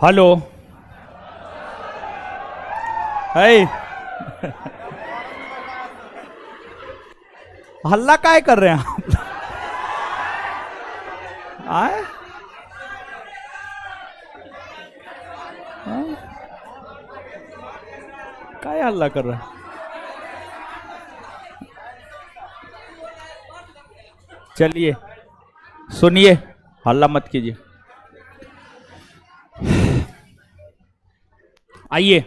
Hello. है हल्ला काय कर रहे हैं आप? आए काय हल्ला कर रहा है? चलिए सुनिए, हल्ला मत कीजिए। आइए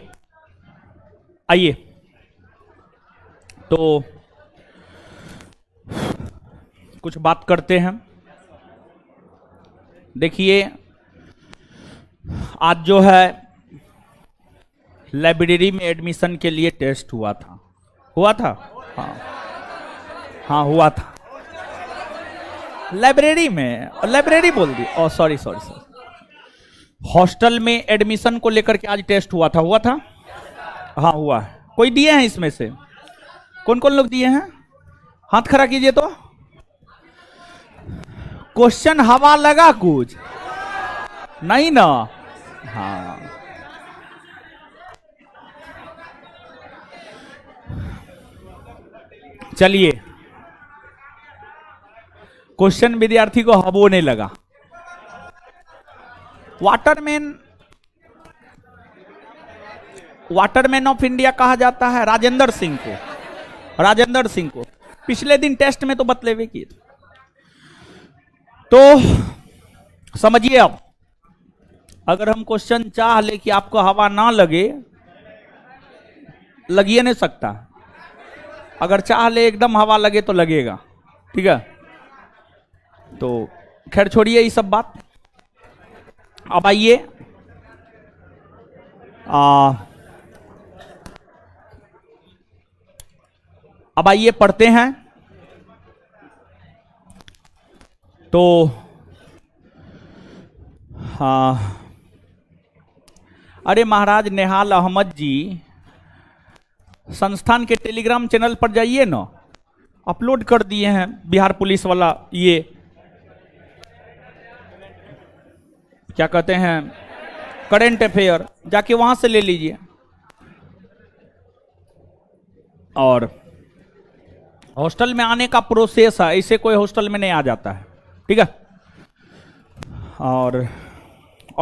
आइए। तो कुछ बात करते हैं। देखिए, आज जो है लाइब्रेरी में एडमिशन के लिए टेस्ट हुआ था। हाँ हाँ हुआ था लाइब्रेरी में। लाइब्रेरी बोल दी। ओ सॉरी सॉरी सॉरी। हॉस्टल में एडमिशन को लेकर के आज टेस्ट हुआ था। हाँ हुआ है। कोई दिए हैं इसमें से? कौन कौन लोग दिए हैं? हाथ खड़ा कीजिए। तो क्वेश्चन हवा लगा कुछ नहीं ना? हाँ, चलिए। क्वेश्चन विद्यार्थी को हबो नहीं लगा। वाटरमैन ऑफ इंडिया कहा जाता है राजेंद्र सिंह को। पिछले दिन टेस्ट में तो बतलेवे किए। तो समझिए, अब अगर हम क्वेश्चन चाह ले कि आपको हवा ना लगे, लगिए नहीं सकता। अगर चाह ले एकदम हवा लगे तो लगेगा। ठीक है, तो खैर छोड़िए ये सब बात। अब आइए, पढ़ते हैं। तो अरे महाराज नेहाल अहमद जी, संस्थान के टेलीग्राम चैनल पर जाइए ना, अपलोड कर दिए हैं बिहार पुलिस वाला। ये क्या कहते हैं, करंट अफेयर, जाके वहां से ले लीजिए। और हॉस्टल में आने का प्रोसेस है, ऐसे कोई हॉस्टल में नहीं आ जाता है। ठीक है। और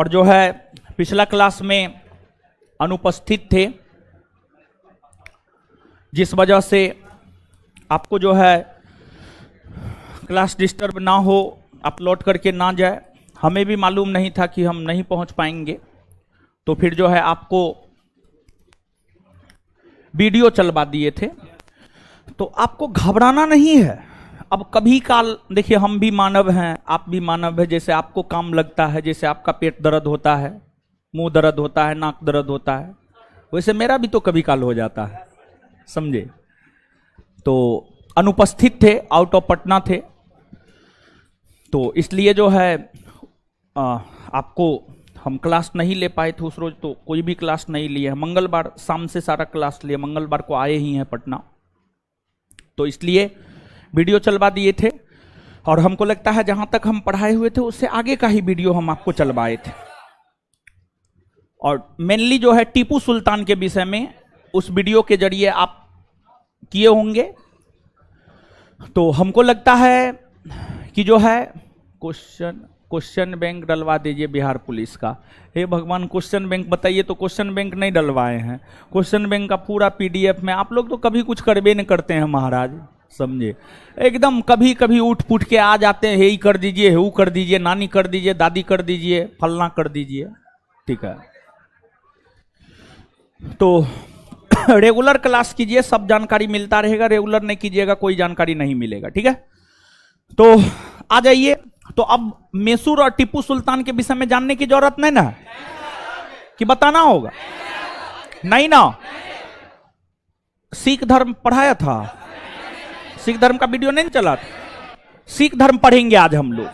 जो है पिछला क्लास में अनुपस्थित थे, जिस वजह से आपको जो है क्लास डिस्टर्ब ना हो, अपलोड करके ना जाए। हमें भी मालूम नहीं था कि हम नहीं पहुंच पाएंगे, तो फिर जो है आपको वीडियो चलवा दिए थे। तो आपको घबराना नहीं है। अब कभी काल देखिए, हम भी मानव हैं, आप भी मानव है। जैसे आपको काम लगता है, जैसे आपका पेट दर्द होता है, मुंह दर्द होता है, नाक दर्द होता है, वैसे मेरा भी तो कभी काल हो जाता है, समझे। तो अनुपस्थित थे, आउट ऑफ पटना थे, तो इसलिए जो है आपको हम क्लास नहीं ले पाए थे उस रोज। तो कोई भी क्लास नहीं लिए। मंगलवार शाम से सारा क्लास लिए, मंगलवार को आए ही हैं पटना, तो इसलिए वीडियो चलवा दिए थे। और हमको लगता है जहां तक हम पढ़ाए हुए थे उससे आगे का ही वीडियो हम आपको चलवाए थे। और मेनली जो है टीपू सुल्तान के विषय में उस वीडियो के जरिए आप किए होंगे। तो हमको लगता है कि जो है क्वेश्चन बैंक डलवा दीजिए बिहार पुलिस का। हे भगवान, क्वेश्चन बैंक बताइए। तो क्वेश्चन बैंक नहीं डलवाए हैं। क्वेश्चन बैंक का पूरा पीडीएफ में आप लोग तो कभी कुछ करबे नहीं करते हैं महाराज, समझे। एकदम कभी कभी उठ पुट के आ जाते हैं, हे ही कर दीजिए, हे वो कर दीजिए, नानी कर दीजिए, दादी कर दीजिए, फलना कर दीजिए। ठीक है, तो रेगुलर क्लास कीजिए, सब जानकारी मिलता रहेगा। रेगुलर नहीं कीजिएगा, कोई जानकारी नहीं मिलेगा। ठीक है, तो आ जाइए। तो अब मैसूर और टीपू सुल्तान के विषय में जानने की जरूरत नहीं ना, कि बताना होगा नहीं ना। सिख धर्म पढ़ाया था, सिख धर्म का वीडियो नहीं चला था। सिख धर्म पढ़ेंगे आज हम लोग।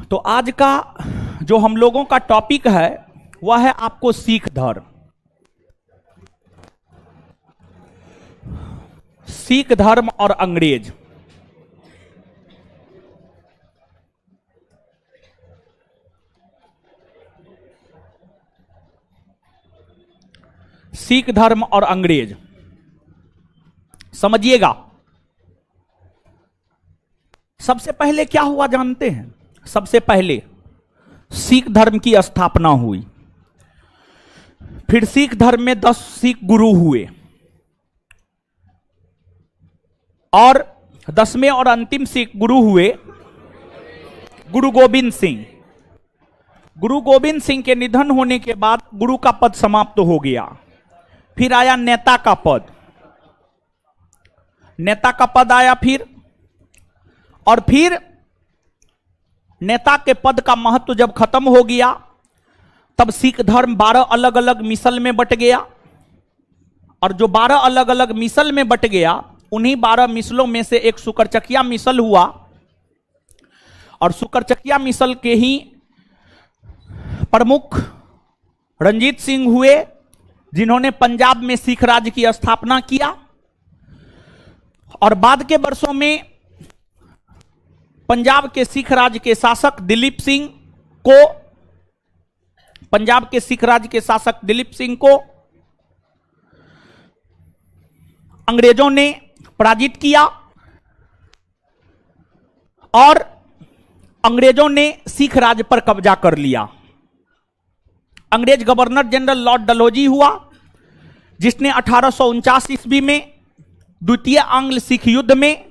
तो आज का जो हम लोगों का टॉपिक है वह है आपको सिख धर्म। सिख धर्म और अंग्रेज। सिख धर्म और अंग्रेज। समझिएगा, सबसे पहले क्या हुआ जानते हैं? सबसे पहले सिख धर्म की स्थापना हुई, फिर सिख धर्म में 10 सिख गुरु हुए, और 10वें और अंतिम सिख गुरु हुए गुरु गोविंद सिंह। गुरु गोविंद सिंह के निधन होने के बाद गुरु का पद समाप्त हो गया, फिर आया नेता का पद, नेता का पद आया फिर, और फिर नेता के पद का महत्व जब खत्म हो गया तब सिख धर्म 12 अलग अलग मिसल में बट गया, और जो 12 अलग अलग मिसल में बट गया उन्हीं 12 मिसलों में से एक सुकरचकिया मिसल हुआ, और सुकरचकिया मिसल के ही प्रमुख रणजीत सिंह हुए, जिन्होंने पंजाब में सिख राज की स्थापना किया। और बाद के वर्षों में पंजाब के सिख राज के शासक दिलीप सिंह को, पंजाब के सिख राज के शासक दिलीप सिंह को अंग्रेजों ने पराजित किया, और अंग्रेजों ने सिख राज पर कब्जा कर लिया। अंग्रेज गवर्नर जनरल लॉर्ड डलहौजी हुआ, जिसने 1849 ईस्वी में द्वितीय आंग्ल सिख युद्ध में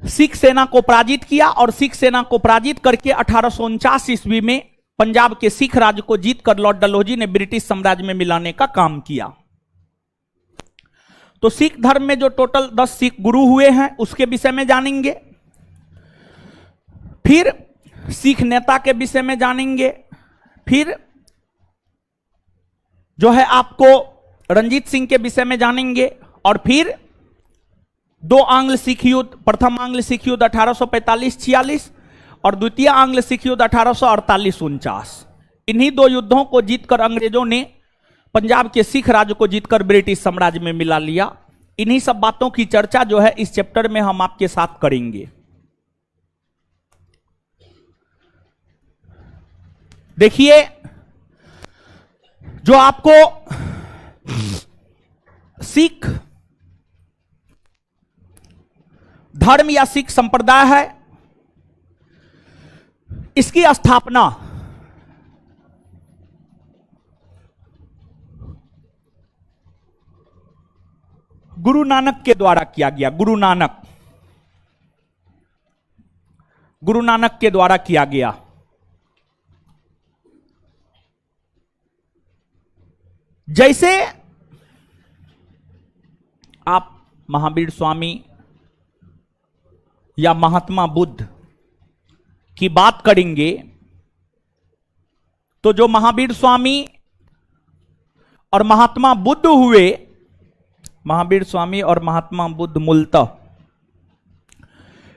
सिख सेना को पराजित किया, और सिख सेना को पराजित करके 1849 ईस्वी में पंजाब के सिख राज को जीतकर लॉर्ड डलहौजी ने ब्रिटिश साम्राज्य में मिलाने का काम किया। तो सिख धर्म में जो टोटल 10 सिख गुरु हुए हैं उसके विषय में जानेंगे, फिर सिख नेता के विषय में जानेंगे, फिर जो है आपको रणजीत सिंह के विषय में जानेंगे, और फिर 2 आंग्ल सिख युद्ध, प्रथम आंग्ल सिख युद्ध 1845-46 और द्वितीय आंग्ल सिख युद्ध 1848-49। इन्हीं 2 युद्धों को जीतकर अंग्रेजों ने पंजाब के सिख राज्य को जीतकर ब्रिटिश साम्राज्य में मिला लिया। इन्हीं सब बातों की चर्चा जो है इस चैप्टर में हम आपके साथ करेंगे। देखिए, जो आपको सिख धर्म या सिख संप्रदाय है, इसकी स्थापना गुरु नानक के द्वारा किया गया। गुरु नानक के द्वारा किया गया। जैसे आप महावीर स्वामी या महात्मा बुद्ध की बात करेंगे तो जो महावीर स्वामी और महात्मा बुद्ध हुए, महावीर स्वामी और महात्मा बुद्ध मूलतः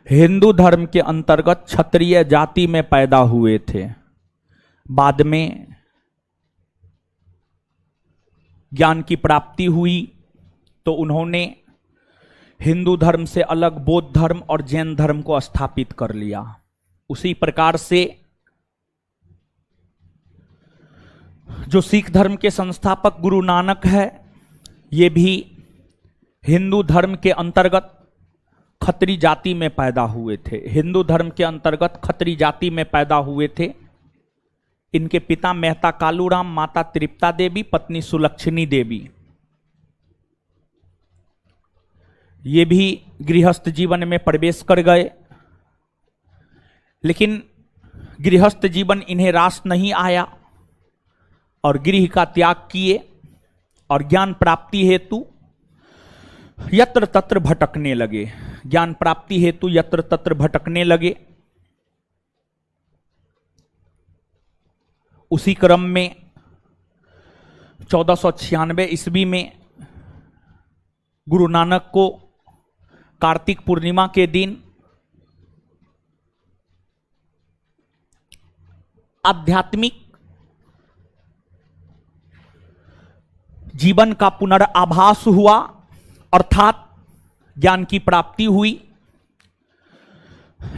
हिंदू धर्म के अंतर्गत क्षत्रिय जाति में पैदा हुए थे। बाद में ज्ञान की प्राप्ति हुई तो उन्होंने हिंदू धर्म से अलग बौद्ध धर्म और जैन धर्म को स्थापित कर लिया। उसी प्रकार से जो सिख धर्म के संस्थापक गुरु नानक है, ये भी हिंदू धर्म के अंतर्गत खत्री जाति में पैदा हुए थे। हिंदू धर्म के अंतर्गत खत्री जाति में पैदा हुए थे। इनके पिता मेहता कालूराम, माता तृप्ता देवी, पत्नी सुलक्षणी देवी। ये भी गृहस्थ जीवन में प्रवेश कर गए, लेकिन गृहस्थ जीवन इन्हें रास नहीं आया और गृह का त्याग किए और ज्ञान प्राप्ति हेतु यत्र तत्र भटकने लगे। ज्ञान प्राप्ति हेतु यत्र तत्र भटकने लगे। उसी क्रम में 1496 ईस्वी में गुरु नानक को कार्तिक पूर्णिमा के दिन आध्यात्मिक जीवन का पुनराभास हुआ, अर्थात ज्ञान की प्राप्ति हुई।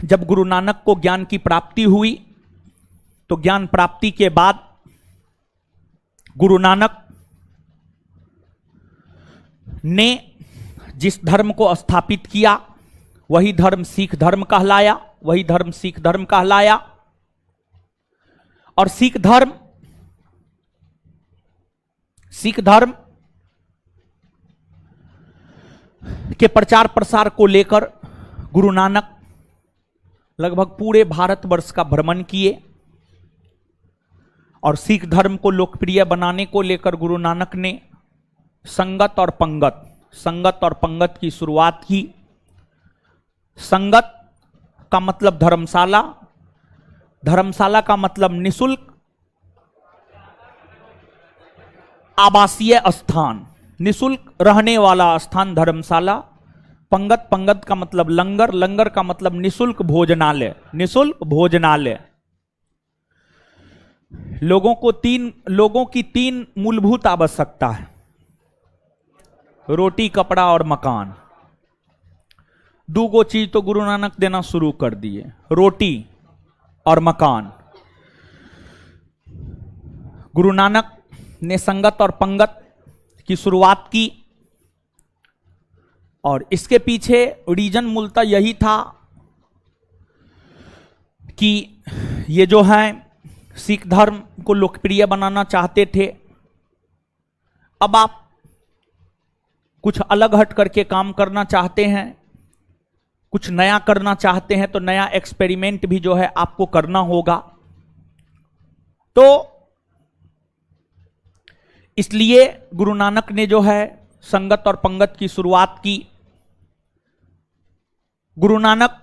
जब गुरु नानक को ज्ञान की प्राप्ति हुई तो ज्ञान प्राप्ति के बाद गुरु नानक ने जिस धर्म को स्थापित किया वही धर्म सिख धर्म कहलाया, वही धर्म सिख धर्म कहलाया। और सिख धर्म के प्रचार प्रसार को लेकर गुरु नानक लगभग पूरे भारतवर्ष का भ्रमण किए और सिख धर्म को लोकप्रिय बनाने को लेकर गुरु नानक ने संगत और पंगत की शुरुआत की। संगत का मतलब धर्मशाला, धर्मशाला का मतलब निशुल्क आवासीय स्थान, निशुल्क रहने वाला स्थान धर्मशाला। पंगत का मतलब लंगर, लंगर का मतलब निशुल्क भोजनालय, निशुल्क भोजनालय। लोगों की तीन मूलभूत आवश्यकता है, रोटी, कपड़ा और मकान। दो चीज तो गुरु नानक देना शुरू कर दिए, रोटी और मकान। गुरु नानक ने संगत और पंगत की शुरुआत की और इसके पीछे रीजन मूलतः यही था कि ये जो है सिख धर्म को लोकप्रिय बनाना चाहते थे। अब आप कुछ अलग हट करके काम करना चाहते हैं, कुछ नया करना चाहते हैं, तो नया एक्सपेरिमेंट भी जो है आपको करना होगा। तो इसलिए गुरु नानक ने जो है संगत और पंगत की शुरुआत की। गुरु नानक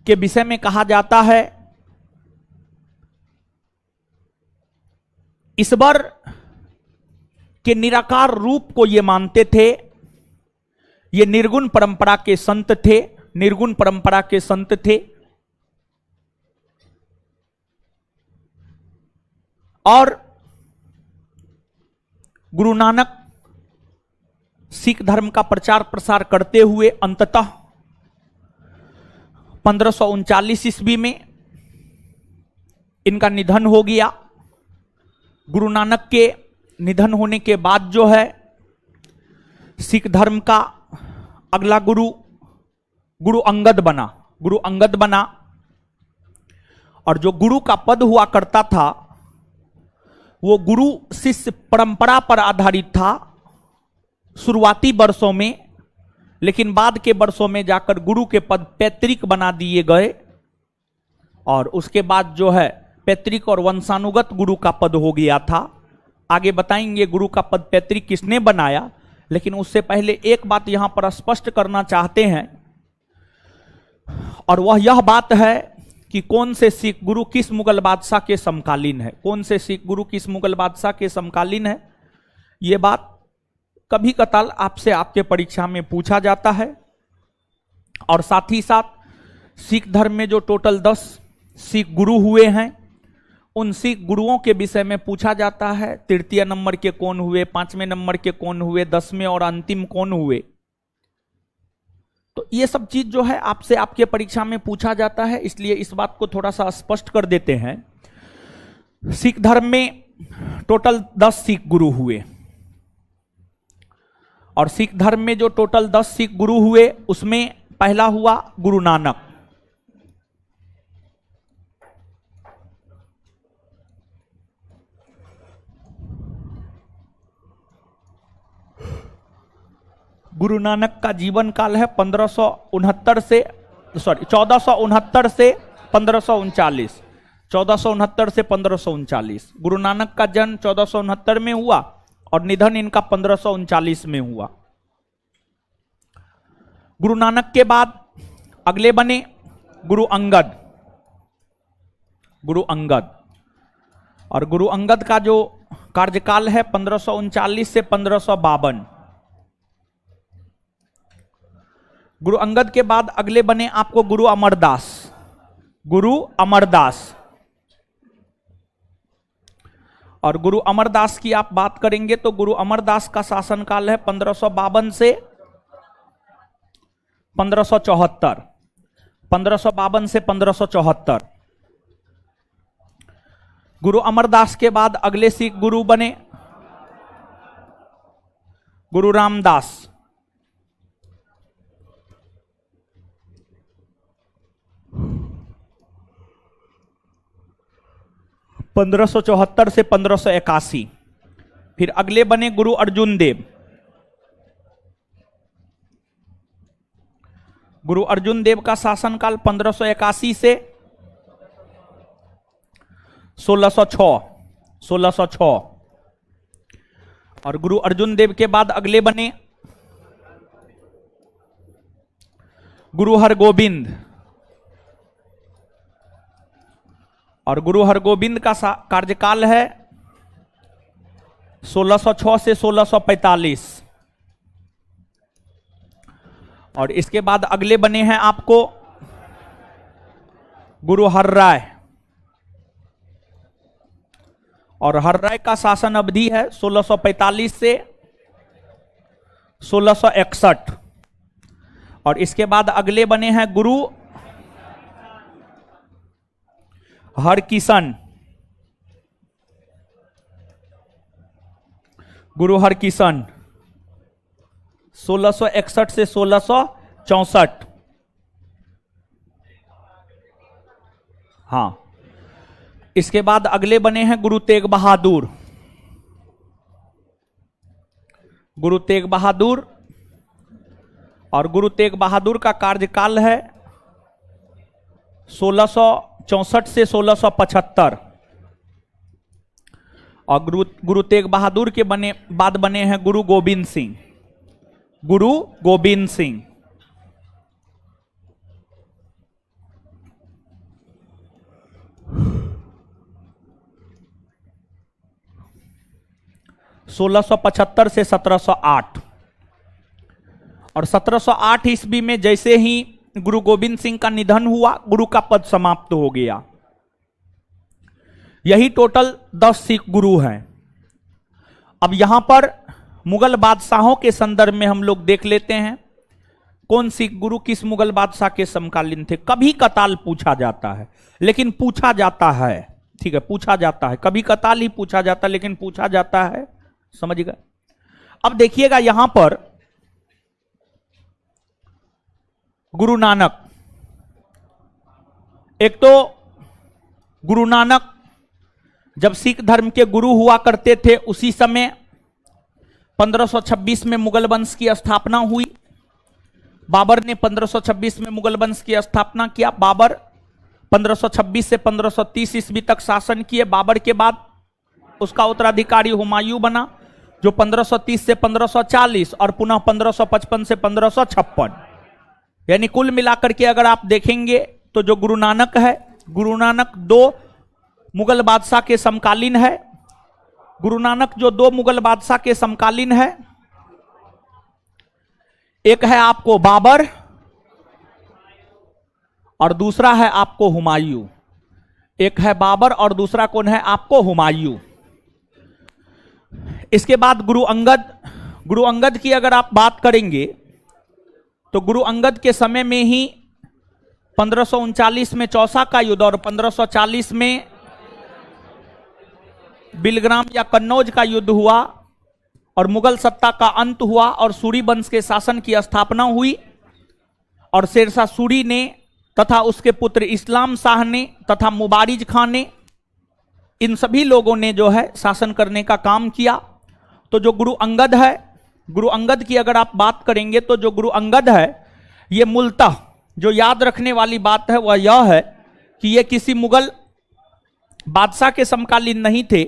के विषय में कहा जाता है ईश्वर के निराकार रूप को ये मानते थे। ये निर्गुण परंपरा के संत थे, निर्गुण परंपरा के संत थे। और गुरु नानक सिख धर्म का प्रचार प्रसार करते हुए अंततः 1539 ईस्वी में इनका निधन हो गया। गुरु नानक के निधन होने के बाद जो है सिख धर्म का अगला गुरु अंगद बना। और जो गुरु का पद हुआ करता था वो गुरु शिष्य परंपरा पर आधारित था शुरुआती वर्षों में, लेकिन बाद के वर्षों में जाकर गुरु के पद पैतृक बना दिए गए और उसके बाद जो है पैतृक और वंशानुगत गुरु का पद हो गया था। आगे बताएंगे गुरु का पद पैतृक किसने बनाया, लेकिन उससे पहले एक बात यहां पर स्पष्ट करना चाहते हैं और वह यह बात है कि कौन से सिख गुरु किस मुगल बादशाह के समकालीन है, कौन से सिख गुरु किस मुगल बादशाह के समकालीन है। यह बात कभी कताल आपसे आपके परीक्षा में पूछा जाता है। और साथ ही साथ सिख धर्म में जो टोटल 10 सिख गुरु हुए हैं उन सिख गुरुओं के विषय में पूछा जाता है, तृतीय नंबर के कौन हुए, 5वें नंबर के कौन हुए, 10वें और अंतिम कौन हुए। तो ये सब चीज जो है आपसे आपके परीक्षा में पूछा जाता है, इसलिए इस बात को थोड़ा सा स्पष्ट कर देते हैं। सिख धर्म में टोटल 10 सिख गुरु हुए और सिख धर्म में जो टोटल 10 सिख गुरु हुए उसमें पहला हुआ गुरु नानक। गुरु नानक का जीवन काल है 1469 से 1539, 1469 से 1539। गुरु नानक का जन्म 1469 में हुआ और निधन इनका 1539 में हुआ। गुरु नानक के बाद अगले बने गुरु अंगद। और गुरु अंगद का जो कार्यकाल है 1539 से 1552। गुरु अंगद के बाद अगले बने आपको गुरु अमरदास। और गुरु अमरदास की आप बात करेंगे तो गुरु अमरदास का शासनकाल है 1552 से 1574। 1552 से 1574। गुरु अमरदास के बाद अगले सिख गुरु बने गुरु रामदास, 1574 से 1581। फिर अगले बने गुरु अर्जुन देव। गुरु अर्जुन देव का शासनकाल 1581 से 1606। और गुरु अर्जुन देव के बाद अगले बने गुरु हरगोविंद। और गुरु हरगोविंद का कार्यकाल है 1606 से 1645। और इसके बाद अगले बने हैं आपको गुरु हरराय। और हरराय का शासन अवधि है 1645 से 1661। और इसके बाद अगले बने हैं गुरु हरकिशन। गुरु हरकिशन 1661 से 1664। हाँ, इसके बाद अगले बने हैं गुरु तेग बहादुर। गुरु तेग बहादुर। और गुरु तेग बहादुर का कार्यकाल है 1664 से 1675। और गुरु तेग बहादुर के बाद बने हैं गुरु गोविंद सिंह। गुरु गोविंद सिंह 1675 से 1708। और 1708 ईस्वी में जैसे ही गुरु गोविंद सिंह का निधन हुआ, गुरु का पद समाप्त हो गया। यही टोटल 10 सिख गुरु हैं। अब यहां पर मुगल बादशाहों के संदर्भ में हम लोग देख लेते हैं कौन सिख गुरु किस मुगल बादशाह के समकालीन थे। कभी कताल पूछा जाता है, लेकिन पूछा जाता है, ठीक है, पूछा जाता है, कभी कताल ही पूछा जाता है, लेकिन पूछा जाता है, समझिएगा। अब देखिएगा यहां पर गुरु नानक। एक तो गुरु नानक जब सिख धर्म के गुरु हुआ करते थे, उसी समय 1526 में मुगल वंश की स्थापना हुई। बाबर ने 1526 में मुगल वंश की स्थापना किया। बाबर 1526 से 1530 ईस्वी तक शासन किए। बाबर के बाद उसका उत्तराधिकारी हुमायूं बना, जो 1530 से 1540 और पुनः 1555 से 1556, यानी कुल मिलाकर के अगर आप देखेंगे तो जो गुरु नानक है, गुरु नानक 2 मुगल बादशाह के समकालीन है। गुरु नानक जो 2 मुगल बादशाह के समकालीन है, एक है आपको बाबर और दूसरा है आपको हुमायूं। एक है बाबर और दूसरा कौन है आपको हुमायूं। इसके बाद गुरु अंगद। गुरु अंगद की अगर आप बात करेंगे तो गुरु अंगद के समय में ही 1539 में चौसा का युद्ध और 1540 में बिलग्राम या कन्नौज का युद्ध हुआ और मुगल सत्ता का अंत हुआ और सूरी वंश के शासन की स्थापना हुई। और शेरशाह सूरी ने तथा उसके पुत्र इस्लाम शाह ने तथा मुबारिज खां ने, इन सभी लोगों ने जो है शासन करने का काम किया। तो जो गुरु अंगद है, गुरु अंगद की अगर आप बात करेंगे तो जो गुरु अंगद है, ये मूलतः जो याद रखने वाली बात है वह यह है कि ये किसी मुगल बादशाह के समकालीन नहीं थे,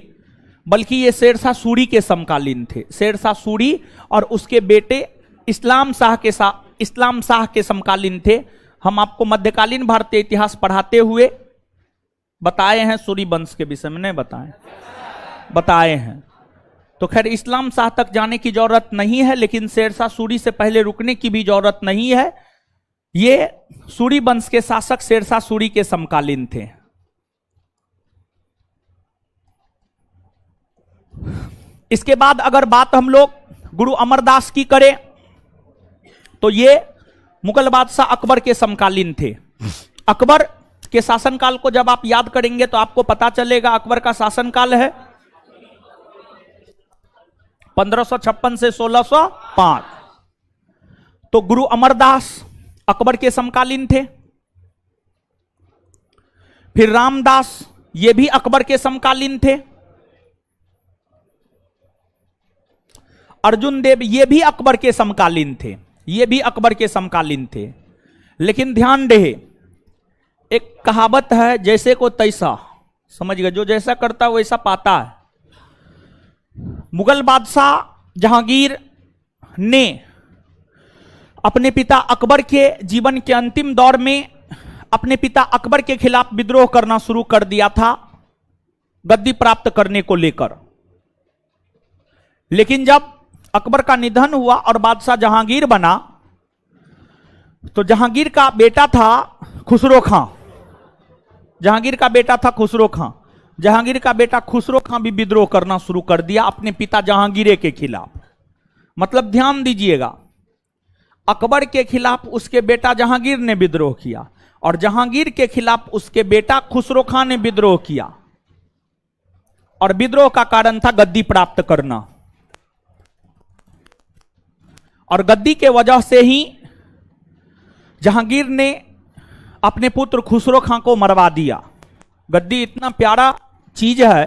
बल्कि ये शेरशाह सूरी के समकालीन थे। शेरशाह सूरी और उसके बेटे इस्लाम शाह के समकालीन थे। हम आपको मध्यकालीन भारतीय इतिहास पढ़ाते हुए बताए हैं, सूरी वंश के विषय में नहीं बताए हैं। तो खैर इस्लाम शाह तक जाने की जरूरत नहीं है, लेकिन शेरशाह सूरी से पहले रुकने की भी जरूरत नहीं है। ये सूरी वंश के शासक शेरशाह सूरी के समकालीन थे। इसके बाद अगर बात हम लोग गुरु अमरदास की करें तो ये मुगल बादशाह अकबर के समकालीन थे। अकबर के शासनकाल को जब आप याद करेंगे तो आपको पता चलेगा अकबर का शासनकाल है 1556 से 1605। तो गुरु अमरदास अकबर के समकालीन थे। फिर रामदास ये भी अकबर के समकालीन थे। अर्जुन देव ये भी अकबर के समकालीन थे, ये भी अकबर के समकालीन थे। लेकिन ध्यान रहे, एक कहावत है, जैसे को तैसा, समझ गए, जो जैसा करता है वैसा पाता है। मुगल बादशाह जहांगीर ने अपने पिता अकबर के जीवन के अंतिम दौर में अपने पिता अकबर के खिलाफ विद्रोह करना शुरू कर दिया था गद्दी प्राप्त करने को लेकर। लेकिन जब अकबर का निधन हुआ और बादशाह जहांगीर बना, तो जहांगीर का बेटा था खुसरो खां। जहांगीर का बेटा था खुसरो खां। जहांगीर का बेटा खुसरो खां भी विद्रोह करना शुरू कर दिया अपने पिता जहांगीर के खिलाफ। मतलब ध्यान दीजिएगा, अकबर के खिलाफ उसके बेटा जहांगीर ने विद्रोह किया और जहांगीर के खिलाफ उसके बेटा खुसरो खां ने विद्रोह किया। और विद्रोह का कारण था गद्दी प्राप्त करना। और गद्दी के वजह से ही जहांगीर ने अपने पुत्र खुसरो खां को मरवा दिया। गद्दी इतना प्यारा चीज है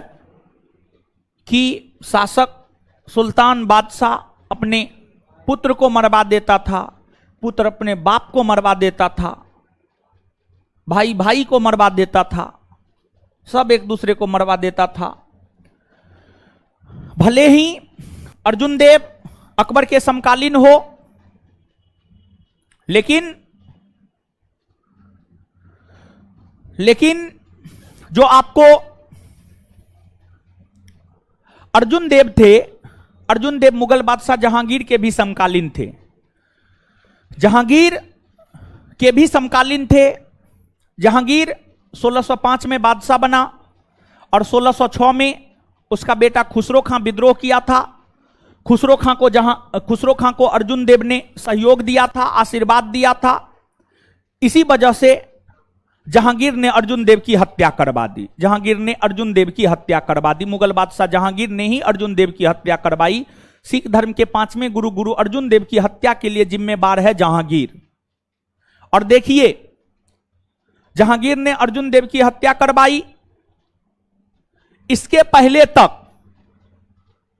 कि शासक सुल्तान बादशाह अपने पुत्र को मरवा देता था, पुत्र अपने बाप को मरवा देता था, भाई भाई को मरवा देता था, सब एक दूसरे को मरवा देता था। भले ही अर्जुन देव अकबर के समकालीन हो, लेकिन जो आपको अर्जुन देव थे, अर्जुन देव मुगल बादशाह जहांगीर के भी समकालीन थे। जहांगीर के भी समकालीन थे। जहांगीर 1605 में बादशाह बना और 1606 में उसका बेटा खुसरो खां विद्रोह किया था। खुसरो खां को अर्जुन देव ने सहयोग दिया था, आशीर्वाद दिया था। इसी वजह से जहांगीर ने अर्जुन देव की हत्या करवा दी। जहांगीर ने अर्जुन देव की हत्या करवा दी। मुगल बादशाह जहांगीर ने ही अर्जुन देव की हत्या करवाई। सिख धर्म के 5वें गुरु अर्जुन देव की हत्या के लिए जिम्मेदार है जहांगीर। और देखिए, जहांगीर ने अर्जुन देव की हत्या करवाई। इसके पहले तक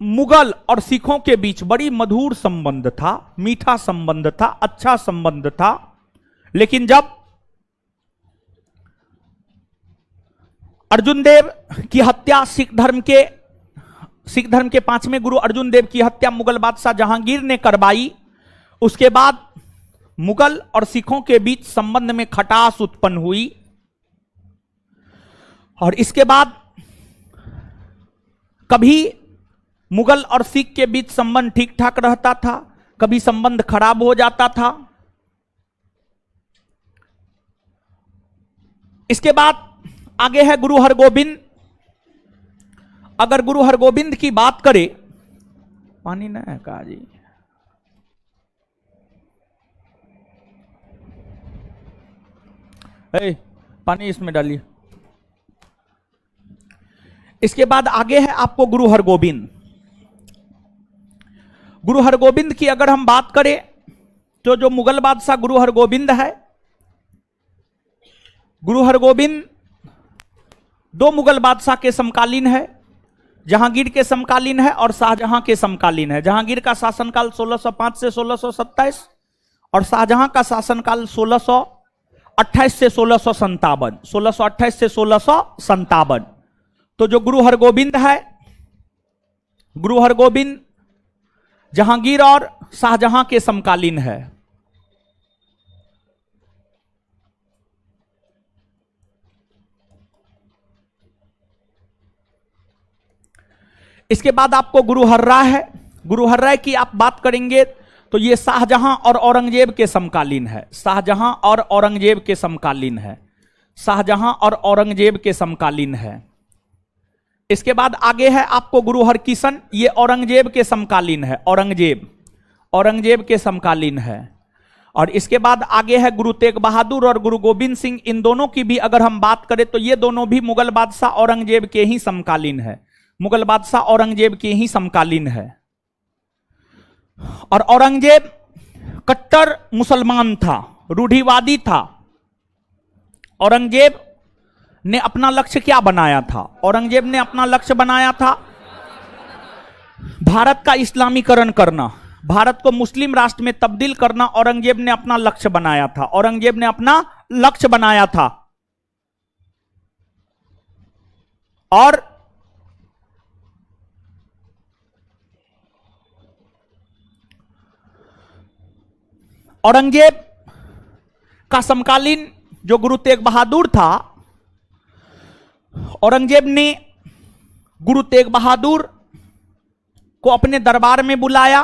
मुगल और सिखों के बीच बड़ी मधुर संबंध था, मीठा संबंध था, अच्छा संबंध था। लेकिन जब अर्जुन देव की हत्या सिख धर्म के 5वें गुरु अर्जुन देव की हत्या मुगल बादशाह जहांगीर ने करवाई, उसके बाद मुगल और सिखों के बीच संबंध में खटास उत्पन्न हुई। और इसके बाद कभी मुगल और सिख के बीच संबंध ठीक ठाक रहता था, कभी संबंध खराब हो जाता था। इसके बाद आगे है गुरु हरगोबिंद। अगर गुरु हरगोबिंद की बात करें, पानी ना है का जी, पानी इसमें डालिए। इसके बाद आगे है आपको गुरु हरगोबिंद। गुरु हरगोबिंद की अगर हम बात करें तो जो मुगल बादशाह गुरु हरगोबिंद है, गुरु हरगोबिंद दो मुगल बादशाह के समकालीन है। जहांगीर के समकालीन है और शाहजहां के समकालीन है। जहांगीर का शासनकाल 1605 से 1627 और शाहजहां का शासनकाल 1628 से 1657। 1628 से 1657। तो जो गुरु हरगोबिंद है, गुरु हरगोबिंद जहांगीर और शाहजहां के समकालीन है। इसके बाद आपको गुरु हर्रा है। गुरु हर्रा की आप बात करेंगे तो ये शाहजहां और औरंगजेब के समकालीन है। शाहजहां और औरंगजेब के समकालीन है। शाहजहां और औरंगजेब के समकालीन है। इसके बाद आगे है आपको गुरु हरकिशन। ये औरंगजेब के समकालीन है। औरंगजेब के समकालीन है। और इसके बाद आगे है गुरु तेग बहादुर और गुरु गोविंद सिंह। इन दोनों की भी अगर हम बात करें तो ये दोनों भी मुगल बादशाह औरंगजेब के ही समकालीन है। मुगल बादशाह औरंगजेब के ही समकालीन है। और औरंगजेब कट्टर मुसलमान था, रूढ़िवादी था। औरंगजेब ने अपना लक्ष्य क्या बनाया था? औरंगजेब ने अपना लक्ष्य बनाया था भारत का इस्लामीकरण करना, भारत को मुस्लिम राष्ट्र में तब्दील करना। औरंगजेब ने अपना लक्ष्य बनाया था, औरंगजेब ने अपना लक्ष्य बनाया था। और औरंगजेब का समकालीन जो गुरु तेग बहादुर था, औरंगजेब ने गुरु तेग बहादुर को अपने दरबार में बुलाया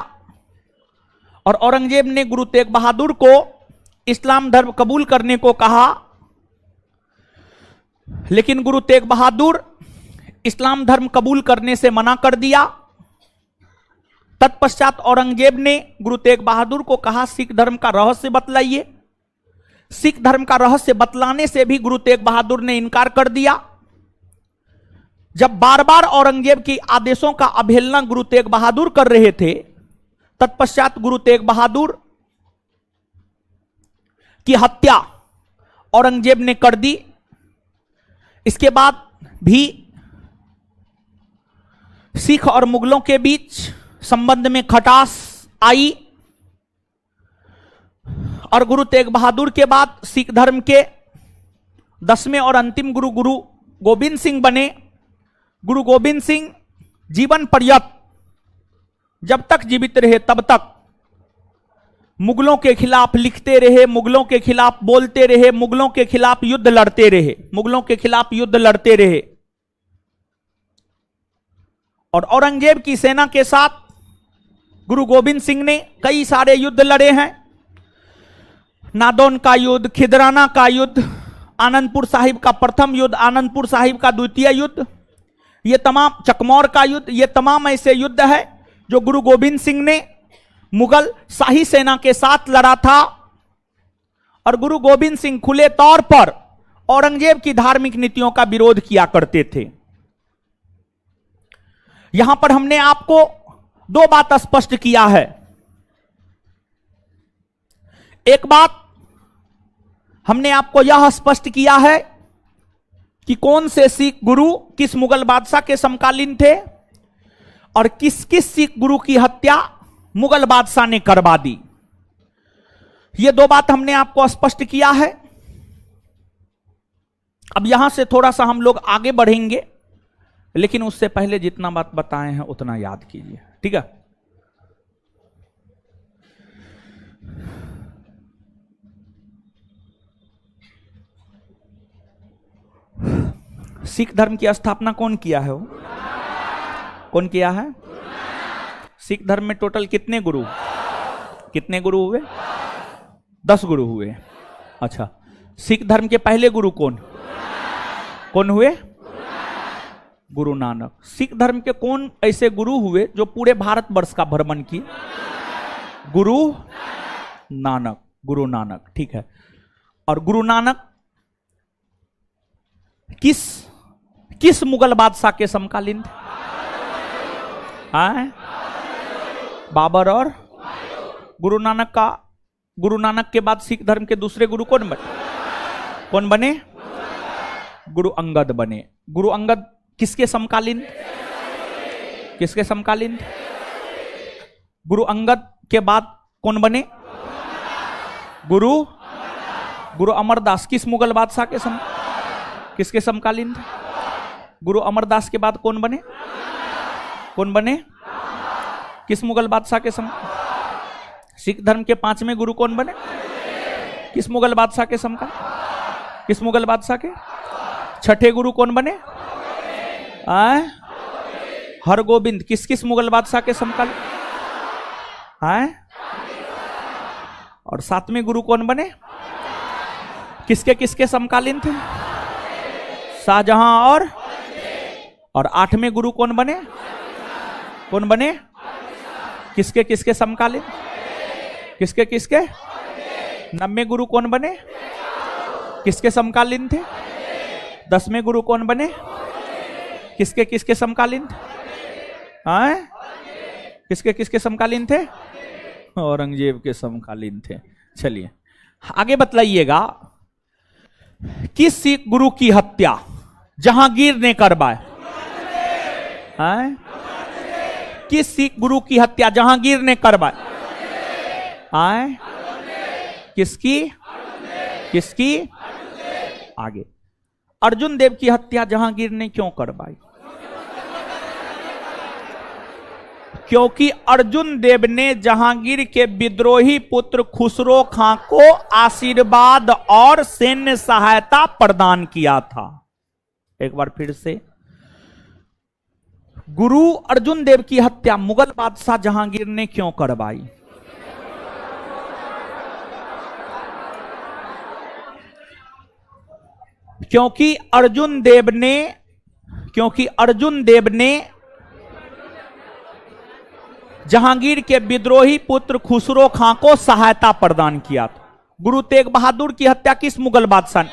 और औरंगजेब ने गुरु तेग बहादुर को इस्लाम धर्म कबूल करने को कहा। लेकिन गुरु तेग बहादुर इस्लाम धर्म कबूल करने से मना कर दिया। तत्पश्चात औरंगजेब ने गुरु तेग बहादुर को कहा, सिख धर्म का रहस्य बतलाइए। सिख धर्म का रहस्य बतलाने से भी गुरु तेग बहादुर ने इनकार कर दिया। जब बार बार औरंगजेब के आदेशों का अवहेलना गुरु तेग बहादुर कर रहे थे, तत्पश्चात गुरु तेग बहादुर की हत्या औरंगजेब ने कर दी। इसके बाद भी सिख और मुगलों के बीच संबंध में खटास आई और गुरु तेग बहादुर के बाद सिख धर्म के 10वें और अंतिम गुरु गुरु गोविंद सिंह बने। गुरु गोविंद सिंह जीवन पर्यंत जब तक जीवित रहे तब तक मुगलों के खिलाफ लिखते रहे, मुगलों के खिलाफ बोलते रहे, मुगलों के खिलाफ युद्ध लड़ते रहे, मुगलों के खिलाफ युद्ध लड़ते रहे। और औरंगजेब की सेना के साथ गुरु गोविंद सिंह ने कई सारे युद्ध लड़े हैं। नादौन का युद्ध, खिदराना का युद्ध, आनंदपुर साहिब का प्रथम युद्ध, आनंदपुर साहिब का द्वितीय युद्ध, ये तमाम, चकमौर का युद्ध, ये तमाम ऐसे युद्ध है जो गुरु गोविंद सिंह ने मुगल शाही सेना के साथ लड़ा था। और गुरु गोविंद सिंह खुले तौर पर औरंगजेब की धार्मिक नीतियों का विरोध किया करते थे। यहां पर हमने आपको दो बात स्पष्ट किया है। एक बात हमने आपको यह स्पष्ट किया है कि कौन से सिख गुरु किस मुगल बादशाह के समकालीन थे और किस किस सिख गुरु की हत्या मुगल बादशाह ने करवा दी। यह दो बात हमने आपको स्पष्ट किया है। अब यहां से थोड़ा सा हम लोग आगे बढ़ेंगे, लेकिन उससे पहले जितना बात बताए हैं उतना याद कीजिए, ठीक है? सिख धर्म की स्थापना कौन किया है? वो कौन किया है? सिख धर्म में टोटल कितने गुरु हुए? 10 गुरु हुए। अच्छा, सिख धर्म के पहले गुरु कौन हुए? गुरु नानक। सिख धर्म के कौन ऐसे गुरु हुए जो पूरे भारतवर्ष का भ्रमण किए? गुरु नानक, ठीक है। और गुरु नानक किस मुगल बादशाह के समकालीन थे? बाबर और गुरु नानक के बाद सिख धर्म के दूसरे गुरु कौन बने? गुरु अंगद बने। गुरु अंगद किसके समकालीन? गुरु अंगद के बाद कौन बने? गुरु अमरदास। किस मुगल बादशाह के किसके समकालीन थे? गुरु अमरदास के बाद कौन बने? किस मुगल बादशाह के सिख धर्म के 5वें गुरु कौन बने? किस मुगल बादशाह के किस मुगल बादशाह के? 6ठे गुरु कौन बने? हरगोविंद। किस मुगल बादशाह के समकालीन? और 7वें गुरु कौन बने? किसके समकालीन थे? शाहजहां और 8वें गुरु कौन बने? किसके समकालीन? किसके? 9वें गुरु कौन बने? किसके समकालीन थे? 10वें गुरु कौन बने? किसके समकालीन थे? किसके समकालीन थे? औरंगजेब के समकालीन थे। चलिए आगे बतलाइएगा, किस सिख गुरु की हत्या जहांगीर ने करवाई? किस सिख गुरु की हत्या जहांगीर ने करवाई? किसकी? किसकी? आगे, अर्जुन देव की हत्या जहांगीर ने क्यों करवाई? क्योंकि अर्जुन देव ने जहांगीर के विद्रोही पुत्र खुसरो खां को आशीर्वाद और सैन्य सहायता प्रदान किया था। एक बार फिर से, गुरु अर्जुन देव की हत्या मुगल बादशाह जहांगीर ने क्यों करवाई? क्योंकि अर्जुन देव ने जहांगीर के विद्रोही पुत्र खुसरो खां को सहायता प्रदान किया था। गुरु तेग बहादुर की हत्या किस मुगल बादशाह ने?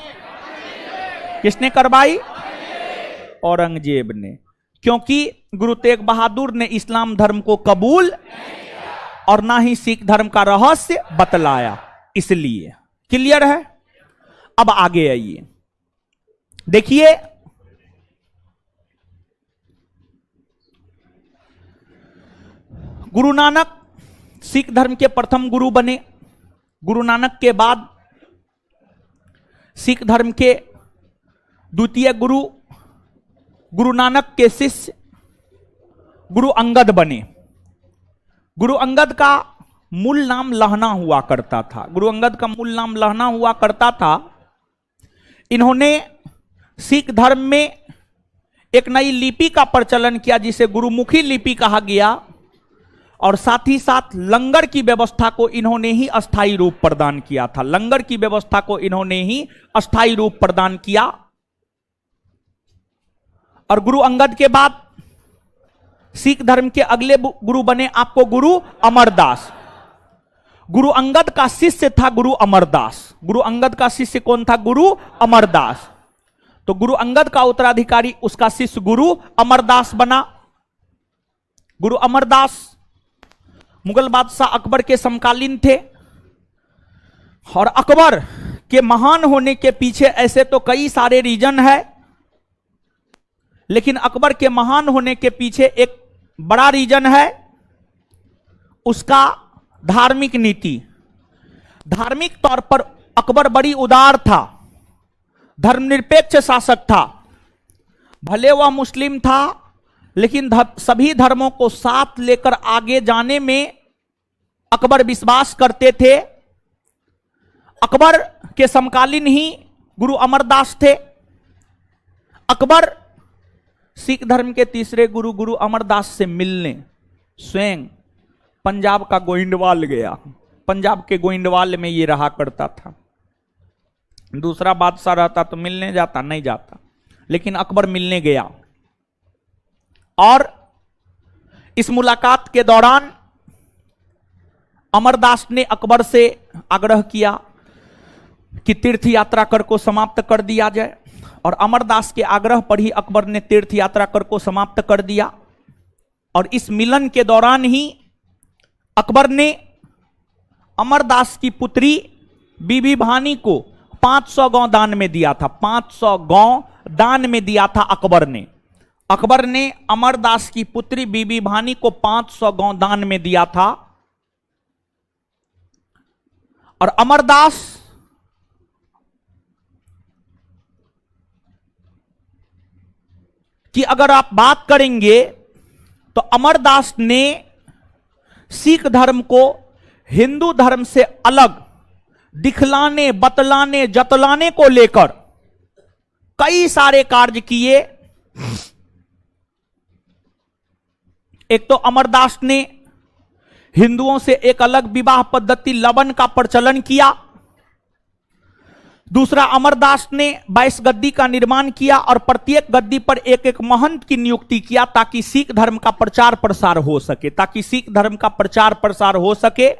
किसने करवाई? औरंगजेब ने। क्योंकि गुरु तेग बहादुर ने इस्लाम धर्म को कबूल और ना ही सिख धर्म का रहस्य बतलाया, इसलिए। क्लियर है? अब आगे आइए, देखिए गुरु नानक सिख धर्म के प्रथम गुरु बने। गुरु नानक के बाद सिख धर्म के द्वितीय गुरु गुरु नानक के शिष्य गुरु अंगद बने। गुरु अंगद का मूल नाम लहना हुआ करता था। गुरु अंगद का मूल नाम लहना हुआ करता था। इन्होंने सिख धर्म में एक नई लिपि का प्रचलन किया जिसे गुरुमुखी लिपि कहा गया, और साथ ही साथ लंगर की व्यवस्था को इन्होंने ही अस्थायी रूप प्रदान किया था। लंगर की व्यवस्था को इन्होंने ही अस्थायी रूप प्रदान किया। और गुरु अंगद के बाद सिख धर्म के अगले गुरु बने आपको गुरु अमरदास। गुरु अंगद का शिष्य था गुरु अमरदास। गुरु अंगद का शिष्य कौन था? गुरु अमरदास। तो गुरु अंगद का उत्तराधिकारी उसका शिष्य गुरु अमरदास बना। गुरु अमरदास मुगल बादशाह अकबर के समकालीन थे, और अकबर के महान होने के पीछे ऐसे तो कई सारे रीजन है, लेकिन अकबर के महान होने के पीछे एक बड़ा रीजन है उसका धार्मिक नीति। धार्मिक तौर पर अकबर बड़ी उदार था, धर्मनिरपेक्ष शासक था। भले वह मुस्लिम था, लेकिन सभी धर्मों को साथ लेकर आगे जाने में अकबर विश्वास करते थे। अकबर के समकालीन ही गुरु अमरदास थे। अकबर सिख धर्म के तीसरे गुरु गुरु अमरदास से मिलने स्वयं पंजाब का गोइंदवाल गया। पंजाब के गोइंदवाल में ये रहा करता था। दूसरा बादशाह रहता तो मिलने जाता, नहीं जाता, लेकिन अकबर मिलने गया। और इस मुलाकात के दौरान अमरदास ने अकबर से आग्रह किया कि तीर्थ यात्रा कर को समाप्त कर दिया जाए, और अमरदास के आग्रह पर ही अकबर ने तीर्थ यात्रा कर को समाप्त कर दिया। और इस मिलन के दौरान ही अकबर ने अमरदास की पुत्री बीबी भानी को 500 गांव दान में दिया था। 500 गांव दान में दिया था अकबर ने। अकबर ने अमरदास की पुत्री बीबी भानी को 500 गांव दान में दिया था। और अमरदास की अगर आप बात करेंगे तो अमरदास ने सिख धर्म को हिंदू धर्म से अलग दिखलाने, बतलाने, जतलाने को लेकर कई सारे कार्य किए। एक तो अमरदास ने हिंदुओं से एक अलग विवाह पद्धति लवन का प्रचलन किया। दूसरा, अमरदास ने 22 गद्दी का निर्माण किया और प्रत्येक गद्दी पर एक एक महंत की नियुक्ति किया ताकि सिख धर्म का प्रचार प्रसार हो सके, ताकि सिख धर्म का प्रचार प्रसार हो सके।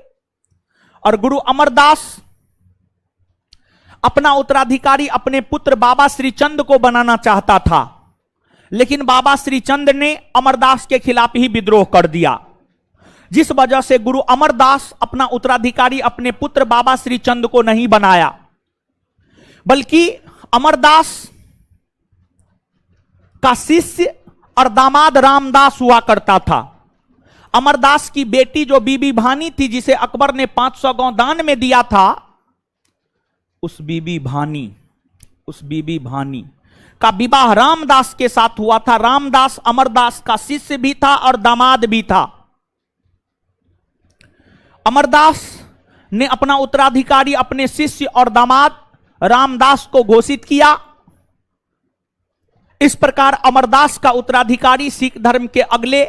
और गुरु अमरदास अपना उत्तराधिकारी अपने पुत्र बाबा श्रीचंद को बनाना चाहता था, लेकिन बाबा श्रीचंद ने अमरदास के खिलाफ ही विद्रोह कर दिया। जिस वजह से गुरु अमरदास अपना उत्तराधिकारी अपने पुत्र बाबा श्री चंद को नहीं बनाया, बल्कि अमरदास का शिष्य और दामाद रामदास हुआ करता था। अमरदास की बेटी जो बीबी भानी थी, जिसे अकबर ने 500 गांव दान में दिया था, उस बीबी भानी का विवाह रामदास के साथ हुआ था। रामदास अमरदास का शिष्य भी था और दामाद भी था। अमरदास ने अपना उत्तराधिकारी अपने शिष्य और दामाद रामदास को घोषित किया। इस प्रकार अमरदास का उत्तराधिकारी सिख धर्म के अगले